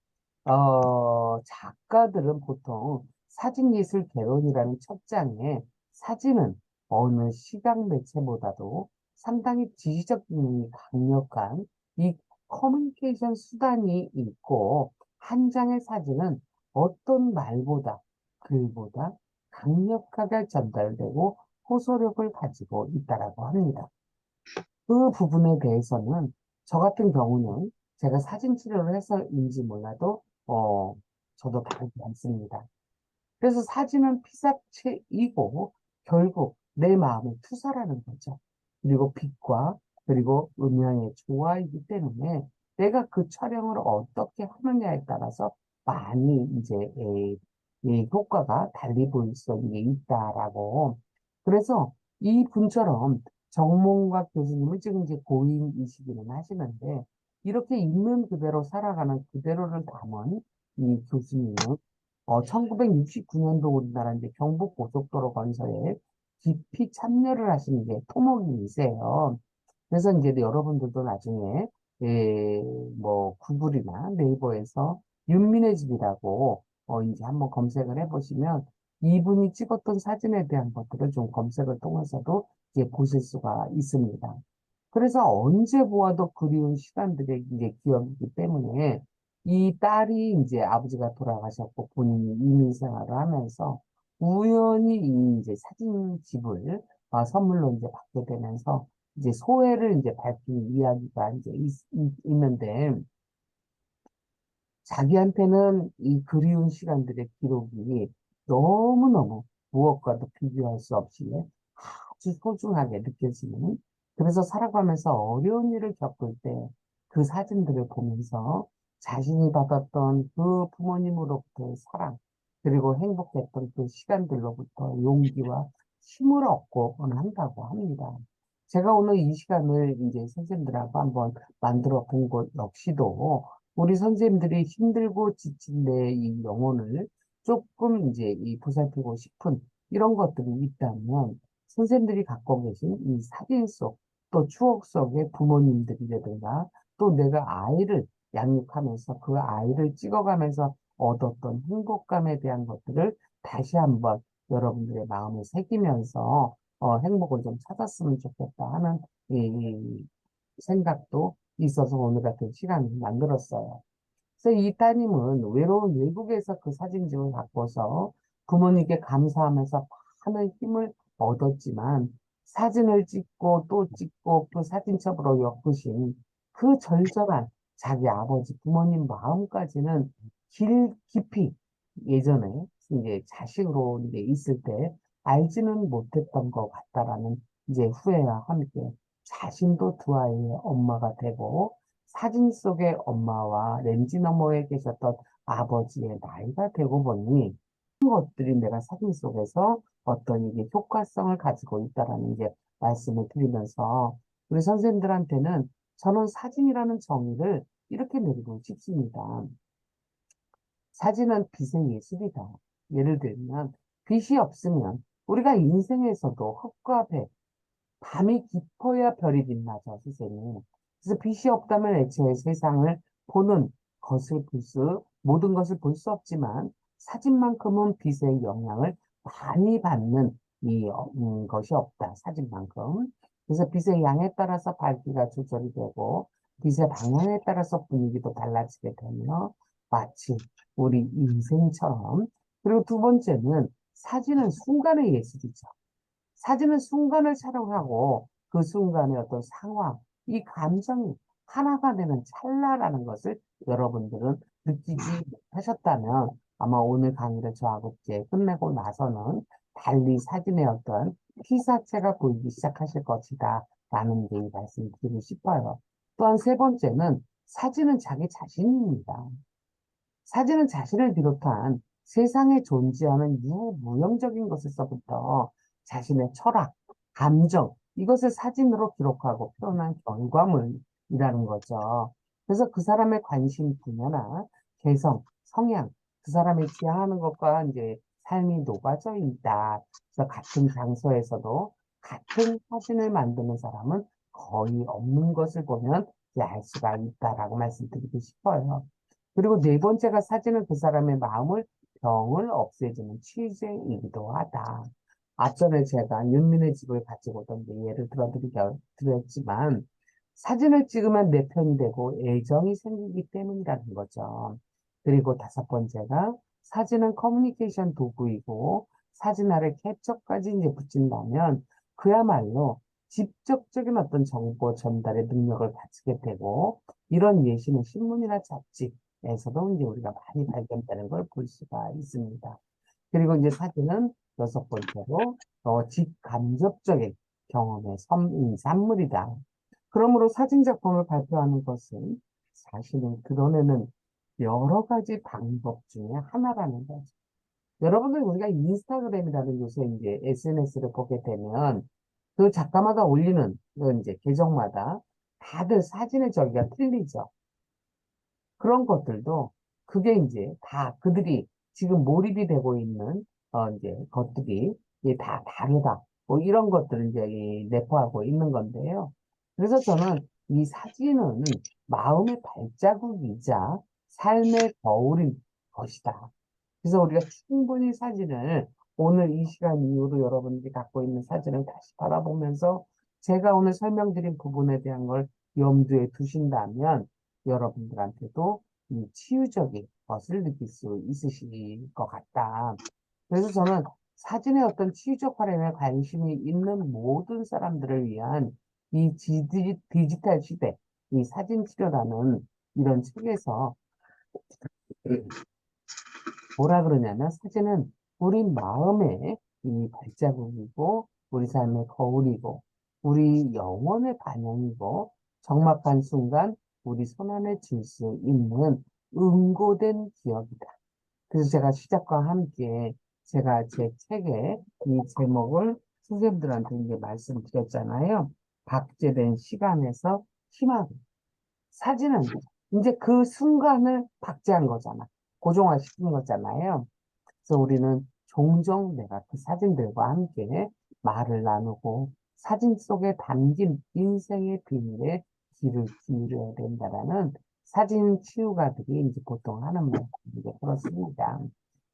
A: 작가들은 보통 사진예술 개론이라는 첫 장에 사진은 어느 시각 매체보다도 상당히 지시적 기능이 강력한 이 커뮤니케이션 수단이 있고 한 장의 사진은 어떤 말보다 글보다 강력하게 전달되고 호소력을 가지고 있다라고 합니다. 그 부분에 대해서는 저 같은 경우는 제가 사진 치료를 해서인지 몰라도 저도 다르지 않습니다. 그래서 사진은 피사체이고 결국 내 마음의 투사라는 거죠. 그리고 빛과 그리고 음향의 조화이기 때문에 내가 그 촬영을 어떻게 하느냐에 따라서 많이 이제 효과가 달리 보일 수 있다라고. 그래서 이 분처럼 정몽각 교수님은 지금 이제 고인이시기는 하시는데 이렇게 있는 그대로 살아가는 그대로를 담은 이 교수님은 1969년도 우리나라 이제 경부고속도로 건설에 깊이 참여를 하신 게 토목이세요. 그래서 이제 여러분들도 나중에 뭐 구글이나 네이버에서 윤민의 집이라고 이제 한번 검색을 해보시면 이분이 찍었던 사진에 대한 것들을 좀 검색을 통해서도 이제 보실 수가 있습니다. 그래서 언제 보아도 그리운 시간들의 이제 기억이기 때문에 이 딸이 이제 아버지가 돌아가셨고 본인이 이민 생활을 하면서 우연히 이 이제 사진집을 선물로 이제 받게 되면서 이제 소회를 이제 밝힌 이야기가 이제 있는데 자기한테는 이 그리운 시간들의 기록이 너무너무 무엇과도 비교할 수 없이 아주 소중하게 느껴지는 그래서 살아가면서 어려운 일을 겪을 때 그 사진들을 보면서 자신이 받았던 그 부모님으로부터의 사랑 그리고 행복했던 그 시간들로부터 용기와 힘을 얻곤 한다고 합니다. 제가 오늘 이 시간을 이제 선생님들하고 한번 만들어 본 것 역시도 우리 선생님들이 힘들고 지친 내 이 영혼을 조금 이제 이 보살피고 싶은 이런 것들이 있다면 선생님들이 갖고 계신 이 사진 속 또 추억 속의 부모님들이라든가 또 내가 아이를 양육하면서 그 아이를 찍어가면서 얻었던 행복감에 대한 것들을 다시 한번 여러분들의 마음에 새기면서 행복을 좀 찾았으면 좋겠다 하는 이 생각도 있어서 오늘 같은 시간을 만들었어요. 그래서 이 따님은 외로운 외국에서 그 사진집을 갖고서 부모님께 감사하면서 많은 힘을 얻었지만 사진을 찍고 또 찍고 그 사진첩으로 엮으신 그 절절한 자기 아버지 부모님 마음까지는 깊이 예전에 이제 자식으로 이제 있을 때 알지는 못했던 것 같다라는 이제 후회와 함께 자신도 두 아이의 엄마가 되고 사진 속의 엄마와 렌즈 너머에 계셨던 아버지의 나이가 되고 보니 그런 것들이 내가 사진 속에서 어떤 이게 효과성을 가지고 있다라는 이제 말씀을 드리면서 우리 선생님들한테는 저는 사진이라는 정의를 이렇게 내리고 싶습니다. 사진은 빛의 예술이다. 예를 들면 빛이 없으면 우리가 인생에서도 흙과 배, 밤이 깊어야 별이 빛나죠, 선생님. 그래서 빛이 없다면 애초에 세상을 보는 것을 모든 것을 볼 수 없지만 사진만큼은 빛의 영향을 많이 받는 것이 없다, 사진만큼. 그래서 빛의 양에 따라서 밝기가 조절이 되고 빛의 방향에 따라서 분위기도 달라지게 되며 마치 우리 인생처럼 그리고 두 번째는 사진은 순간의 예술이죠. 사진은 순간을 촬영하고 그 순간의 어떤 상황, 이 감정이 하나가 되는 찰나라는 것을 여러분들은 느끼지 하셨다면 아마 오늘 강의를 저하고 이제 끝내고 나서는 달리 사진의 어떤 피사체가 보이기 시작하실 것이다. 라는 게 말씀을 드리고 싶어요. 또한 세 번째는 사진은 자기 자신입니다. 사진은 자신을 비롯한 세상에 존재하는 유무형적인 것에서부터 자신의 철학, 감정, 이것을 사진으로 기록하고 표현한 결과물이라는 거죠. 그래서 그 사람의 관심 분야나 개성, 성향, 그 사람이 지향하는 것과 이제 삶이 녹아져 있다. 그래서 같은 장소에서도 같은 사진을 만드는 사람은 거의 없는 것을 보면 이제 알 수가 있다라고 말씀드리고 싶어요. 그리고 네 번째가 사진은 그 사람의 마음을, 병을 없애주는 취재이기도 하다. 앞전에 제가 윤민의 집을 가지고 오던 예를 드렸지만, 사진을 찍으면 내 편이 되고 애정이 생기기 때문이라는 거죠. 그리고 다섯 번째가 사진은 커뮤니케이션 도구이고, 사진 아래 캡처까지 이제 붙인다면, 그야말로 직접적인 어떤 정보 전달의 능력을 갖추게 되고, 이런 예시는 신문이나 잡지, 에서도 이제 우리가 많이 발견되는 걸 볼 수가 있습니다. 그리고 이제 사진은 여섯 번째로 직간접적인 경험의 산물이다. 그러므로 사진 작품을 발표하는 것은 자신을 드러내는 여러 가지 방법 중에 하나라는 거죠. 여러분들 우리가 인스타그램이라는 요새 이제 SNS를 보게 되면 그 작가마다 올리는 그 이제 계정마다 다들 사진의 저기가 틀리죠. 그런 것들도 그게 이제 다 그들이 지금 몰입이 되고 있는 이제 것들이 이게 다 다르다. 뭐 이런 것들을 이제 내포하고 있는 건데요. 그래서 저는 이 사진은 마음의 발자국이자 삶의 거울인 것이다. 그래서 우리가 충분히 사진을 오늘 이 시간 이후로 여러분들이 갖고 있는 사진을 다시 바라보면서 제가 오늘 설명드린 부분에 대한 걸 염두에 두신다면 여러분들한테도 이 치유적인 것을 느낄 수 있으실 것 같다. 그래서 저는 사진의 어떤 치유적 활용에 관심이 있는 모든 사람들을 위한 이 디지털 시대, 이 사진 치료라는 이런 책에서 뭐라 그러냐면 사진은 우리 마음의 이 발자국이고 우리 삶의 거울이고 우리 영혼의 반영이고 적막한 순간 우리 손안에 쥘 수 있는 응고된 기억이다. 그래서 제가 시작과 함께 제가 제 책의 이 제목을 선생님들한테 이제 말씀드렸잖아요. 박제된 시간에서 희망. 사진은 이제 그 순간을 박제한 거잖아. 고정화시킨 거잖아요. 그래서 우리는 종종 내가 그 사진들과 함께 말을 나누고 사진 속에 담긴 인생의 비밀에 귀를 기울여야 된다라는 사진 치유가들이 이제 보통 하는 말씀이 그렇습니다.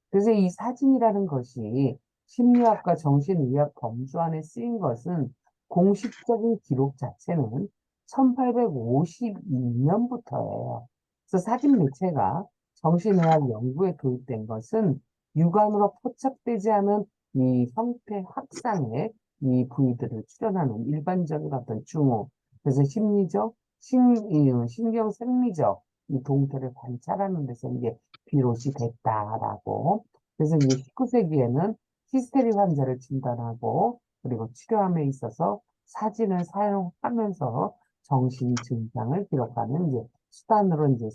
A: 그래서 이 사진이라는 것이 심리학과 정신의학 범주 안에 쓰인 것은 공식적인 기록 자체는 1852년부터예요. 그래서 사진 매체가 정신의학 연구에 도입된 것은 육안으로 포착되지 않은 이 형태 확산의 이 부위들을 출현하는 일반적인 어떤 증후, 그래서 심리적, 신경 생리적 이 동태를 관찰하는 데서 이제 비롯이 됐다라고. 그래서 이제 19세기에는 히스테리 환자를 진단하고 그리고 치료함에 있어서 사진을 사용하면서 정신 증상을 기록하는 이제 수단으로 이제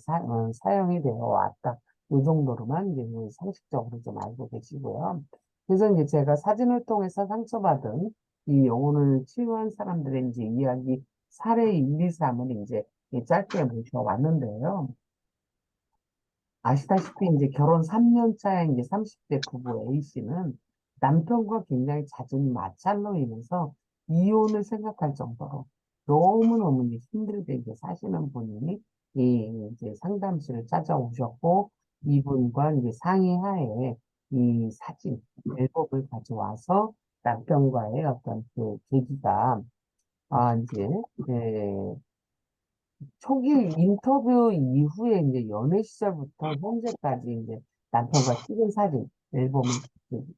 A: 사용이 되어 왔다. 이 정도로만 이제 상식적으로 좀 알고 계시고요. 그래서 이제 제가 사진을 통해서 상처받은 이 영혼을 치유한 사람들의 이제 이야기 사례 1, 2, 3을 이제 짧게 모셔왔는데요. 아시다시피 이제 결혼 3년 차에 이제 30대 부부 A씨는 남편과 굉장히 잦은 마찰로 인해서 이혼을 생각할 정도로 너무너무 이제 힘들게 이제 사시는 분이 이 이제 상담실을 찾아오셨고 이분과 이제 상의하에 이 사진 앨범을 가져와서 남편과의 어떤 그 계기가 이제 예, 초기 인터뷰 이후에 이제 연애 시절부터 현재까지 이제 남편과 찍은 사진 앨범을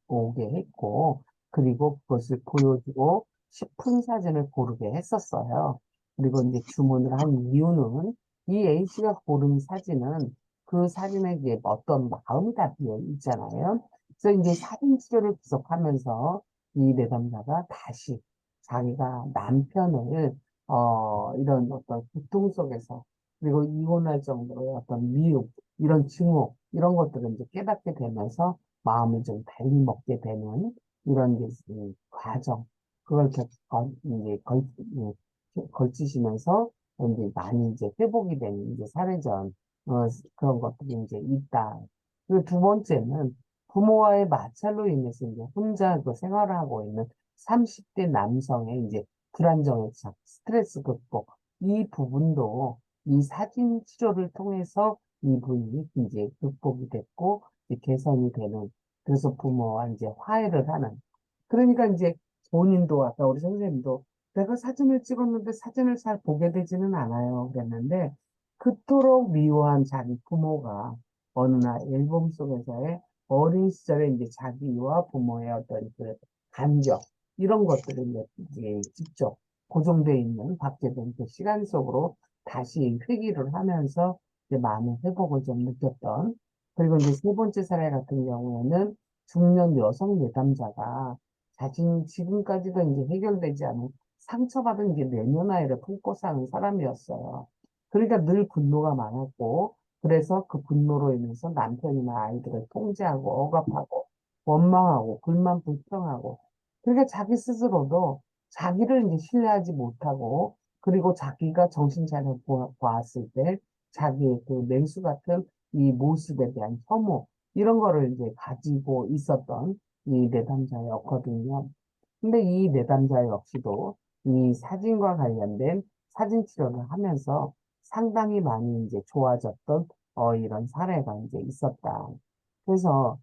A: 오게 했고, 그리고 그것을 보여주고 싶은 사진을 고르게 했었어요. 그리고 이제 주문을 한 이유는 이 A씨가 고른 사진은 그 사진에 이제 어떤 마음이 담겨 있잖아요. 그래서 이제 사진 치료를 계속하면서 이 내담자가 다시 자기가 남편을 이런 어떤 고통 속에서 그리고 이혼할 정도의 어떤 미움, 이런 증오, 이런 것들을 이제 깨닫게 되면서 마음을 좀 달리 먹게 되는 이런 이제 과정, 그걸 이제 걸치시면서 이제 많이 이제 회복이 되는 이제 사례전, 그런 것들이 이제 있다. 그리고 두 번째는 부모와의 마찰로 인해서 이제 혼자 그 생활을 하고 있는 30대 남성의 이제 불안정해서 스트레스 극복, 이 부분도 이 사진 치료를 통해서 이분이 이제 극복이 됐고, 이제 개선이 되는, 그래서 부모와 이제 화해를 하는. 그러니까 이제 본인도 아까 우리 선생님도 내가 사진을 찍었는데 사진을 잘 보게 되지는 않아요. 그랬는데, 그토록 미워한 자기 부모가 어느 날 앨범 속에서의 어린 시절에 이제 자기와 부모의 어떤 그 감격, 이런 것들을 이제 직접 고정되어 있는 박제된 그 시간 속으로 다시 회귀를 하면서 이제 많은 회복을 좀 느꼈던, 그리고 이제 세 번째 사례 같은 경우에는 중년 여성 내담자가 자신 지금까지도 이제 해결되지 않은 상처받은 이제 내면아이를 품고 사는 사람이었어요. 그러니까 늘 분노가 많았고, 그래서 그 분노로 인해서 남편이나 아이들을 통제하고 억압하고 원망하고 불만 불평하고, 그러니까 자기 스스로도 자기를 이제 신뢰하지 못하고, 그리고 자기가 정신 차려 보았을 때 자기의 그 맹수 같은 이 모습에 대한 혐오, 이런 거를 이제 가지고 있었던 이 내담자였거든요. 근데 이 내담자 역시도 이 사진과 관련된 사진 치료를 하면서 상당히 많이 이제 좋아졌던 이런 사례가 이제 있었다. 그래서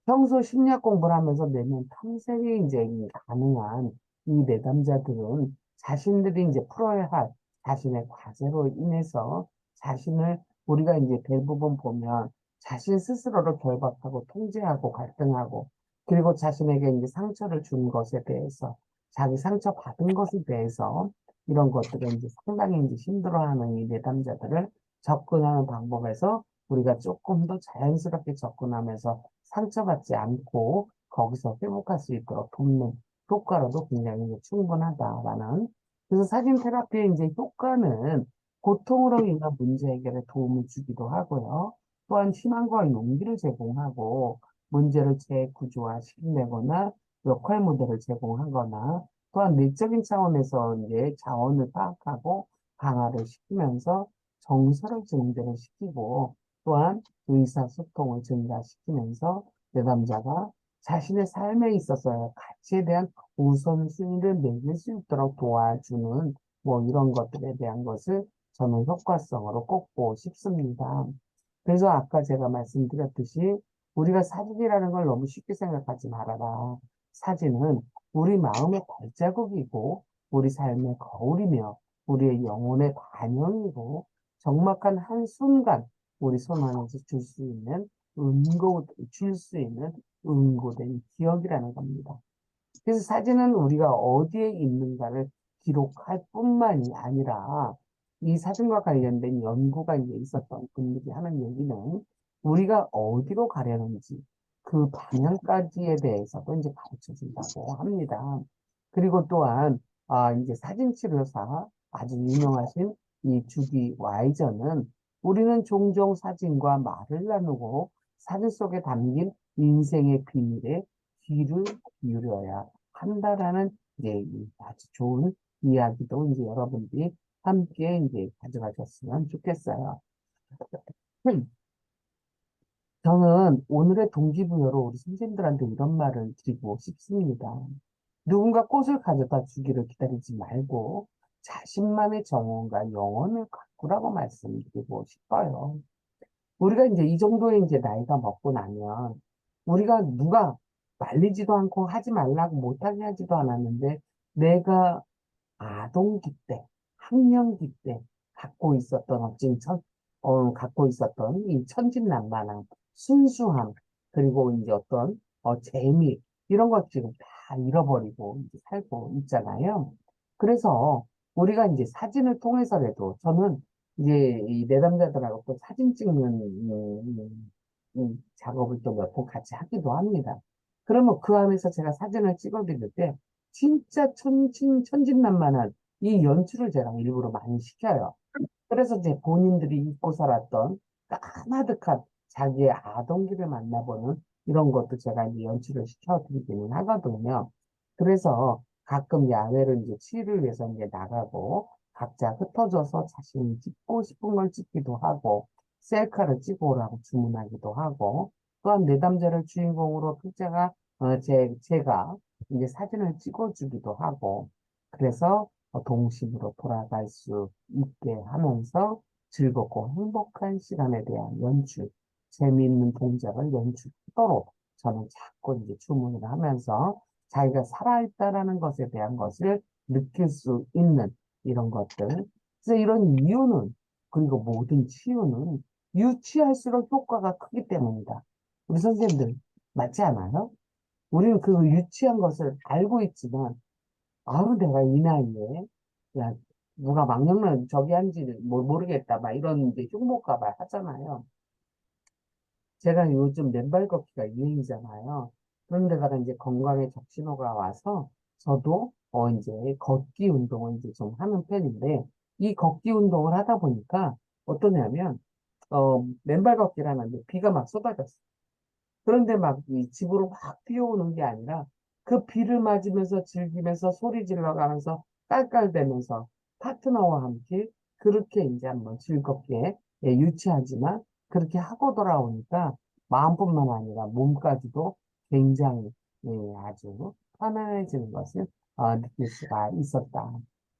A: 평소 심리학 공부를 하면서 내면 탐색이 이제 가능한 이 내담자들은 자신들이 이제 풀어야 할 자신의 과제로 인해서 자신을 우리가 이제 대부분 보면 자신 스스로를 결박하고 통제하고 갈등하고, 그리고 자신에게 이제 상처를 준 것에 대해서 자기 상처 받은 것에 대해서 이런 것들을 이제 상당히 이제 힘들어하는 이 내담자들을 접근하는 방법에서 우리가 조금 더 자연스럽게 접근하면서 상처받지 않고 거기서 회복할 수 있도록 돕는 효과로도 굉장히 이제 충분하다라는. 그래서 사진 테라피의 이제 효과는 고통으로 인한 문제 해결에 도움을 주기도 하고요. 또한 희망과 용기를 제공하고 문제를 재구조화시키거나 역할 모델을 제공하거나, 또한 내적인 차원에서 이제 자원을 파악하고 강화를 시키면서 정서를 증대를 시키고, 또한 의사소통을 증가시키면서 내담자가 자신의 삶에 있어서의 가치에 대한 우선순위를 매길 수 있도록 도와주는 뭐 이런 것들에 대한 것을 저는 효과성으로 꼽고 싶습니다. 그래서 아까 제가 말씀드렸듯이 우리가 사진이라는 걸 너무 쉽게 생각하지 말아라. 사진은 우리 마음의 발자국이고 우리 삶의 거울이며 우리의 영혼의 반영이고 적막한 한순간 우리 손 안에서 줄 수 있는 은고된 기억이라는 겁니다. 그래서 사진은 우리가 어디에 있는가를 기록할 뿐만이 아니라 이 사진과 관련된 연구가 이제 있었던 분들이 하는 얘기는 우리가 어디로 가려는지 그 방향까지에 대해서도 이제 가르쳐 준다고 합니다. 그리고 또한 이제 사진 치료사 아주 유명하신 이 주디 와이저는 우리는 종종 사진과 말을 나누고 사진 속에 담긴 인생의 비밀에 귀를 기울여야 한다라는 이제 이 아주 좋은 이야기도 이제 여러분들이 함께 이제 가져가셨으면 좋겠어요. 저는 오늘의 동기부여로 우리 선생님들한테 이런 말을 드리고 싶습니다. 누군가 꽃을 가져다 주기를 기다리지 말고 자신만의 정원과 영혼을 가꾸라고 말씀드리고 싶어요. 우리가 이제 이 정도의 이제 나이가 먹고 나면 우리가 누가 말리지도 않고 하지 말라고 못하게 하지도 않았는데 내가 아동기 때, 학령기 때 갖고 있었던 이 천진난만한 순수함, 그리고 이제 어떤 재미, 이런 것 지금 다 잃어버리고 이제 살고 있잖아요. 그래서 우리가 이제 사진을 통해서라도 저는 이제 이 내담자들하고 또 사진 찍는 작업을 또 몇 번 같이 하기도 합니다. 그러면 그 안에서 제가 사진을 찍어드릴 때 진짜 천진난만한 이 연출을 제가 일부러 많이 시켜요. 그래서 제 본인들이 잊고 살았던 까마득한 자기의 아동기를 만나보는 이런 것도 제가 이제 연출을 시켜드리기는 하거든요. 그래서 가끔 야외를 이제 치유를 위해서 이제 나가고 각자 흩어져서 자신이 찍고 싶은 걸 찍기도 하고 셀카를 찍어 오라고 주문하기도 하고 또한 내담자를 주인공으로 필자가 제가 이제 사진을 찍어주기도 하고 그래서 동심으로 돌아갈 수 있게 하면서 즐겁고 행복한 시간에 대한 연출, 재미있는 동작을 연출하도록 저는 자꾸 이제 주문을 하면서 자기가 살아있다라는 것에 대한 것을 느낄 수 있는 이런 것들. 그래서 이런 이유는, 그리고 모든 치유는 유치할수록 효과가 크기 때문이다. 우리 선생님들, 맞지 않아요? 우리는 그 유치한 것을 알고 있지만, 아우, 내가 이 나이에, 야, 누가 망령는 저기 한지는 모르겠다, 막 이런 이제 흉볼까 봐 하잖아요. 제가 요즘 맨발 걷기가 유행이잖아요. 그런데다가 이제 건강에 적신호가 와서 저도 이제 걷기 운동을 이제 좀 하는 편인데 이 걷기 운동을 하다 보니까 어떠냐면 맨발 걷기를 하는데 비가 막 쏟아졌어. 그런데 막 이 집으로 확 뛰어오는 게 아니라 그 비를 맞으면서 즐기면서 소리 질러가면서 깔깔대면서 파트너와 함께 그렇게 이제 한번 즐겁게 유치하지만 그렇게 하고 돌아오니까 마음뿐만 아니라 몸까지도 굉장히 아주 편안해지는 것을 느낄 수가 있었다.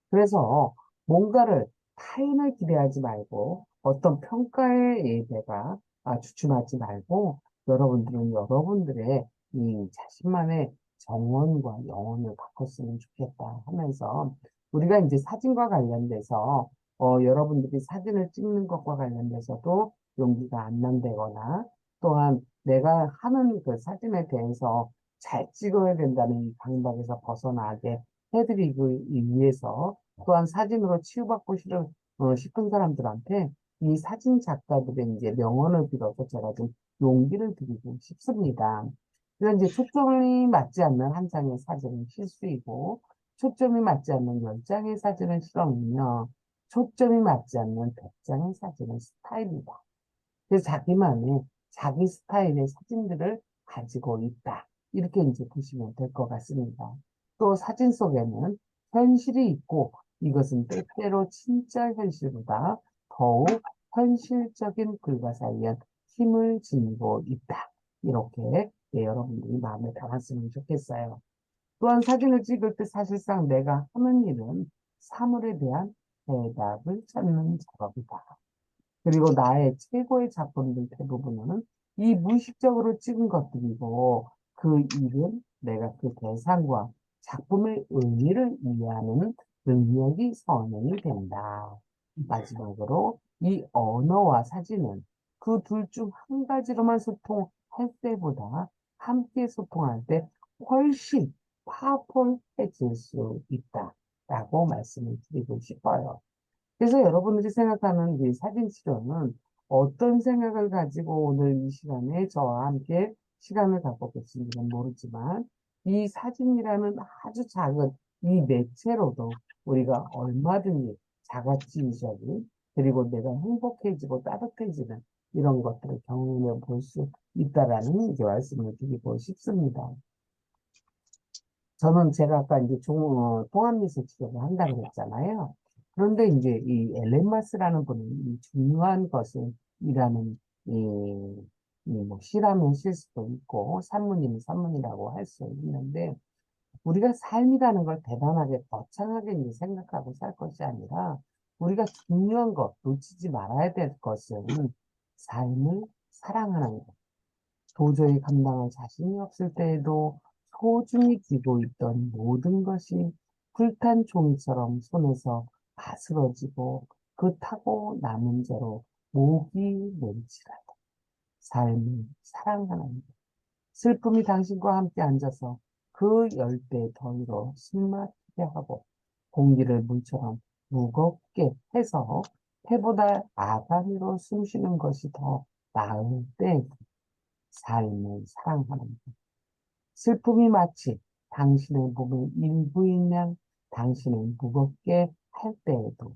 A: 그래서 뭔가를 타인을 기대하지 말고 어떤 평가에 내가 주춤하지 말고 여러분들은 여러분들의 이 자신만의 정원과 영혼을 바꿨으면 좋겠다 하면서 우리가 이제 사진과 관련돼서 여러분들이 사진을 찍는 것과 관련돼서도 용기가 안 난다거나 또한 내가 하는 그 사진에 대해서 잘 찍어야 된다는 이 강박에서 벗어나게 해드리기 위해서 또한 사진으로 치유받고 싶은 사람들한테 이 사진 작가들의 이제 명언을 빌어서 제가 좀 용기를 드리고 싶습니다. 그래서 이제 초점이 맞지 않는 한 장의 사진은 실수이고, 초점이 맞지 않는 10장의 사진은 실험이며, 초점이 맞지 않는 100장의 사진은 스타일이다. 그래서 자기만의 자기 스타일의 사진들을 가지고 있다. 이렇게 이제 보시면 될 것 같습니다. 또 사진 속에는 현실이 있고, 이것은 때때로 진짜 현실보다 더욱 현실적인 불가사의한 힘을 지니고 있다. 이렇게 여러분들이 마음에 담았으면 좋겠어요. 또한 사진을 찍을 때 사실상 내가 하는 일은 사물에 대한 대답을 찾는 작업이다. 그리고 나의 최고의 작품들 대부분은 이 무의식적으로 찍은 것들이고 그 일은 내가 그 대상과 작품의 의미를 이해하는 능력이 선행이 된다. 마지막으로 이 언어와 사진은 그 둘 중 한 가지로만 소통할 때보다 함께 소통할 때 훨씬 파워풀해질 수 있다라고 말씀을 드리고 싶어요. 그래서 여러분들이 생각하는 이 사진 치료는 어떤 생각을 가지고 오늘 이 시간에 저와 함께 시간을 갖고 계신지는 모르지만 이 사진이라는 아주 작은 이 매체로도 우리가 얼마든지 자가치유적인 그리고 내가 행복해지고 따뜻해지는 이런 것들을 경험해 볼 수 있다라는 이제 말씀을 드리고 싶습니다. 저는 제가 아까 이제 통합미술 치료를 한다고 그랬잖아요. 그런데 이제 이 엘렌마스라는 분은 이 중요한 것을 이라는 뭐 시라면 실 수도 있고 산문이면 산문이라고 할 수 있는데 우리가 삶이라는 걸 대단하게 거창하게 이제 생각하고 살 것이 아니라 우리가 중요한 것 놓치지 말아야 될 것은 삶을 사랑하는 것. 도저히 감당할 자신이 없을 때에도 소중히 쥐고 있던 모든 것이 불탄 종이처럼 손에서 바스러지고 그 타고 남은 죄로 목이 맹치라다. 삶을 사랑하는 것. 슬픔이 당신과 함께 앉아서 그 열대 더위로 숨막히게 하고 공기를 물처럼 무겁게 해서 해보다 아가미로 숨쉬는 것이 더 나을 때 삶을 사랑하는 것. 슬픔이 마치 당신의 몸의 일부인 양 당신을 무겁게 할 때에도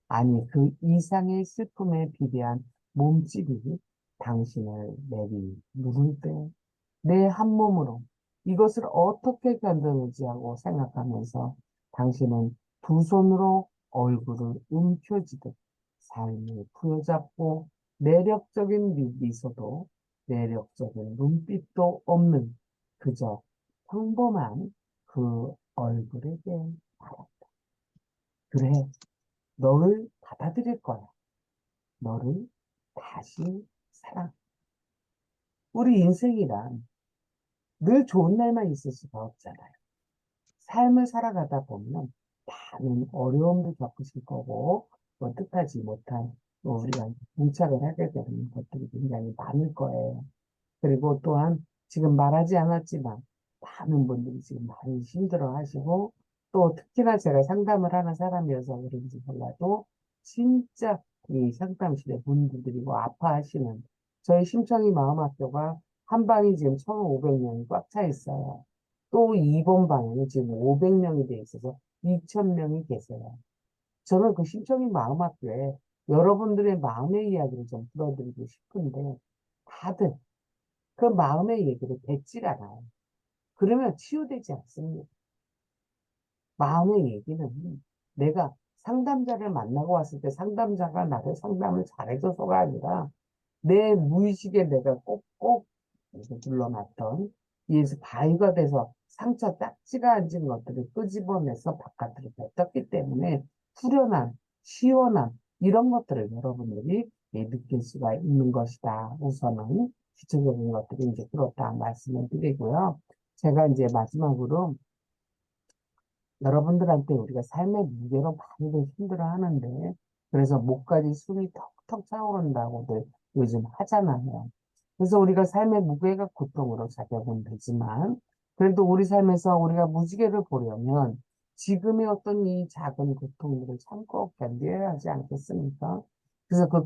A: 아니 그 이상의 슬픔에 비대한 몸집이 당신을 내리 누를 때 내 한 몸으로 이것을 어떻게 견뎌내지 하고 생각하면서 당신은 두 손으로 얼굴을 움켜쥐듯 삶을 부여잡고 매력적인 미소도 매력적인 눈빛도 없는 그저 평범한 그 얼굴에게 말한다. 그래, 너를 받아들일 거야. 너를 다시 사랑. 우리 인생이란 늘 좋은 날만 있을 수가 없잖아요. 삶을 살아가다 보면 많은 어려움도 겪으실 거고, 뭐 뜻하지 못한 우리가 봉착을 하게 되는 것들이 굉장히 많을 거예요. 그리고 또한 지금 말하지 않았지만 많은 분들이 지금 많이 힘들어 하시고 또 특히나 제가 상담을 하는 사람이어서 그런지 몰라도 진짜 이 상담실에 분들이고 아파하시는 저희 심청이 마음학교가 한 방이 지금 1,500명이 꽉 차 있어요. 또 2번 방에는 지금 500명이 돼 있어서 2,000명이 계세요. 저는 그 심청이 마음학교에 여러분들의 마음의 이야기를 좀 들어드리고 싶은데 다들 그 마음의 얘기를 뱉질 않아요. 그러면 치유되지 않습니다. 마음의 얘기는 내가 상담자를 만나고 왔을 때 상담자가 나를 상담을 잘해줘서가 아니라 내 무의식에 내가 꼭꼭 눌러놨던 이에서 바위가 돼서 상처 딱지가 앉은 것들을 끄집어내서 바깥으로 뱉었기 때문에 후련한, 시원한 이런 것들을 여러분들이 느낄 수가 있는 것이다. 우선은 기초적인 것들이 이제 그렇다 말씀을 드리고요. 제가 이제 마지막으로 여러분들한테 우리가 삶의 무게로 많이들 힘들어 하는데, 그래서 목까지 숨이 턱턱 차오른다고들 요즘 하잖아요. 그래서 우리가 삶의 무게가 고통으로 작용은 되지만, 그래도 우리 삶에서 우리가 무지개를 보려면 지금의 어떤 이 작은 고통들을 참고 견뎌야 하지 않겠습니까? 그래서 그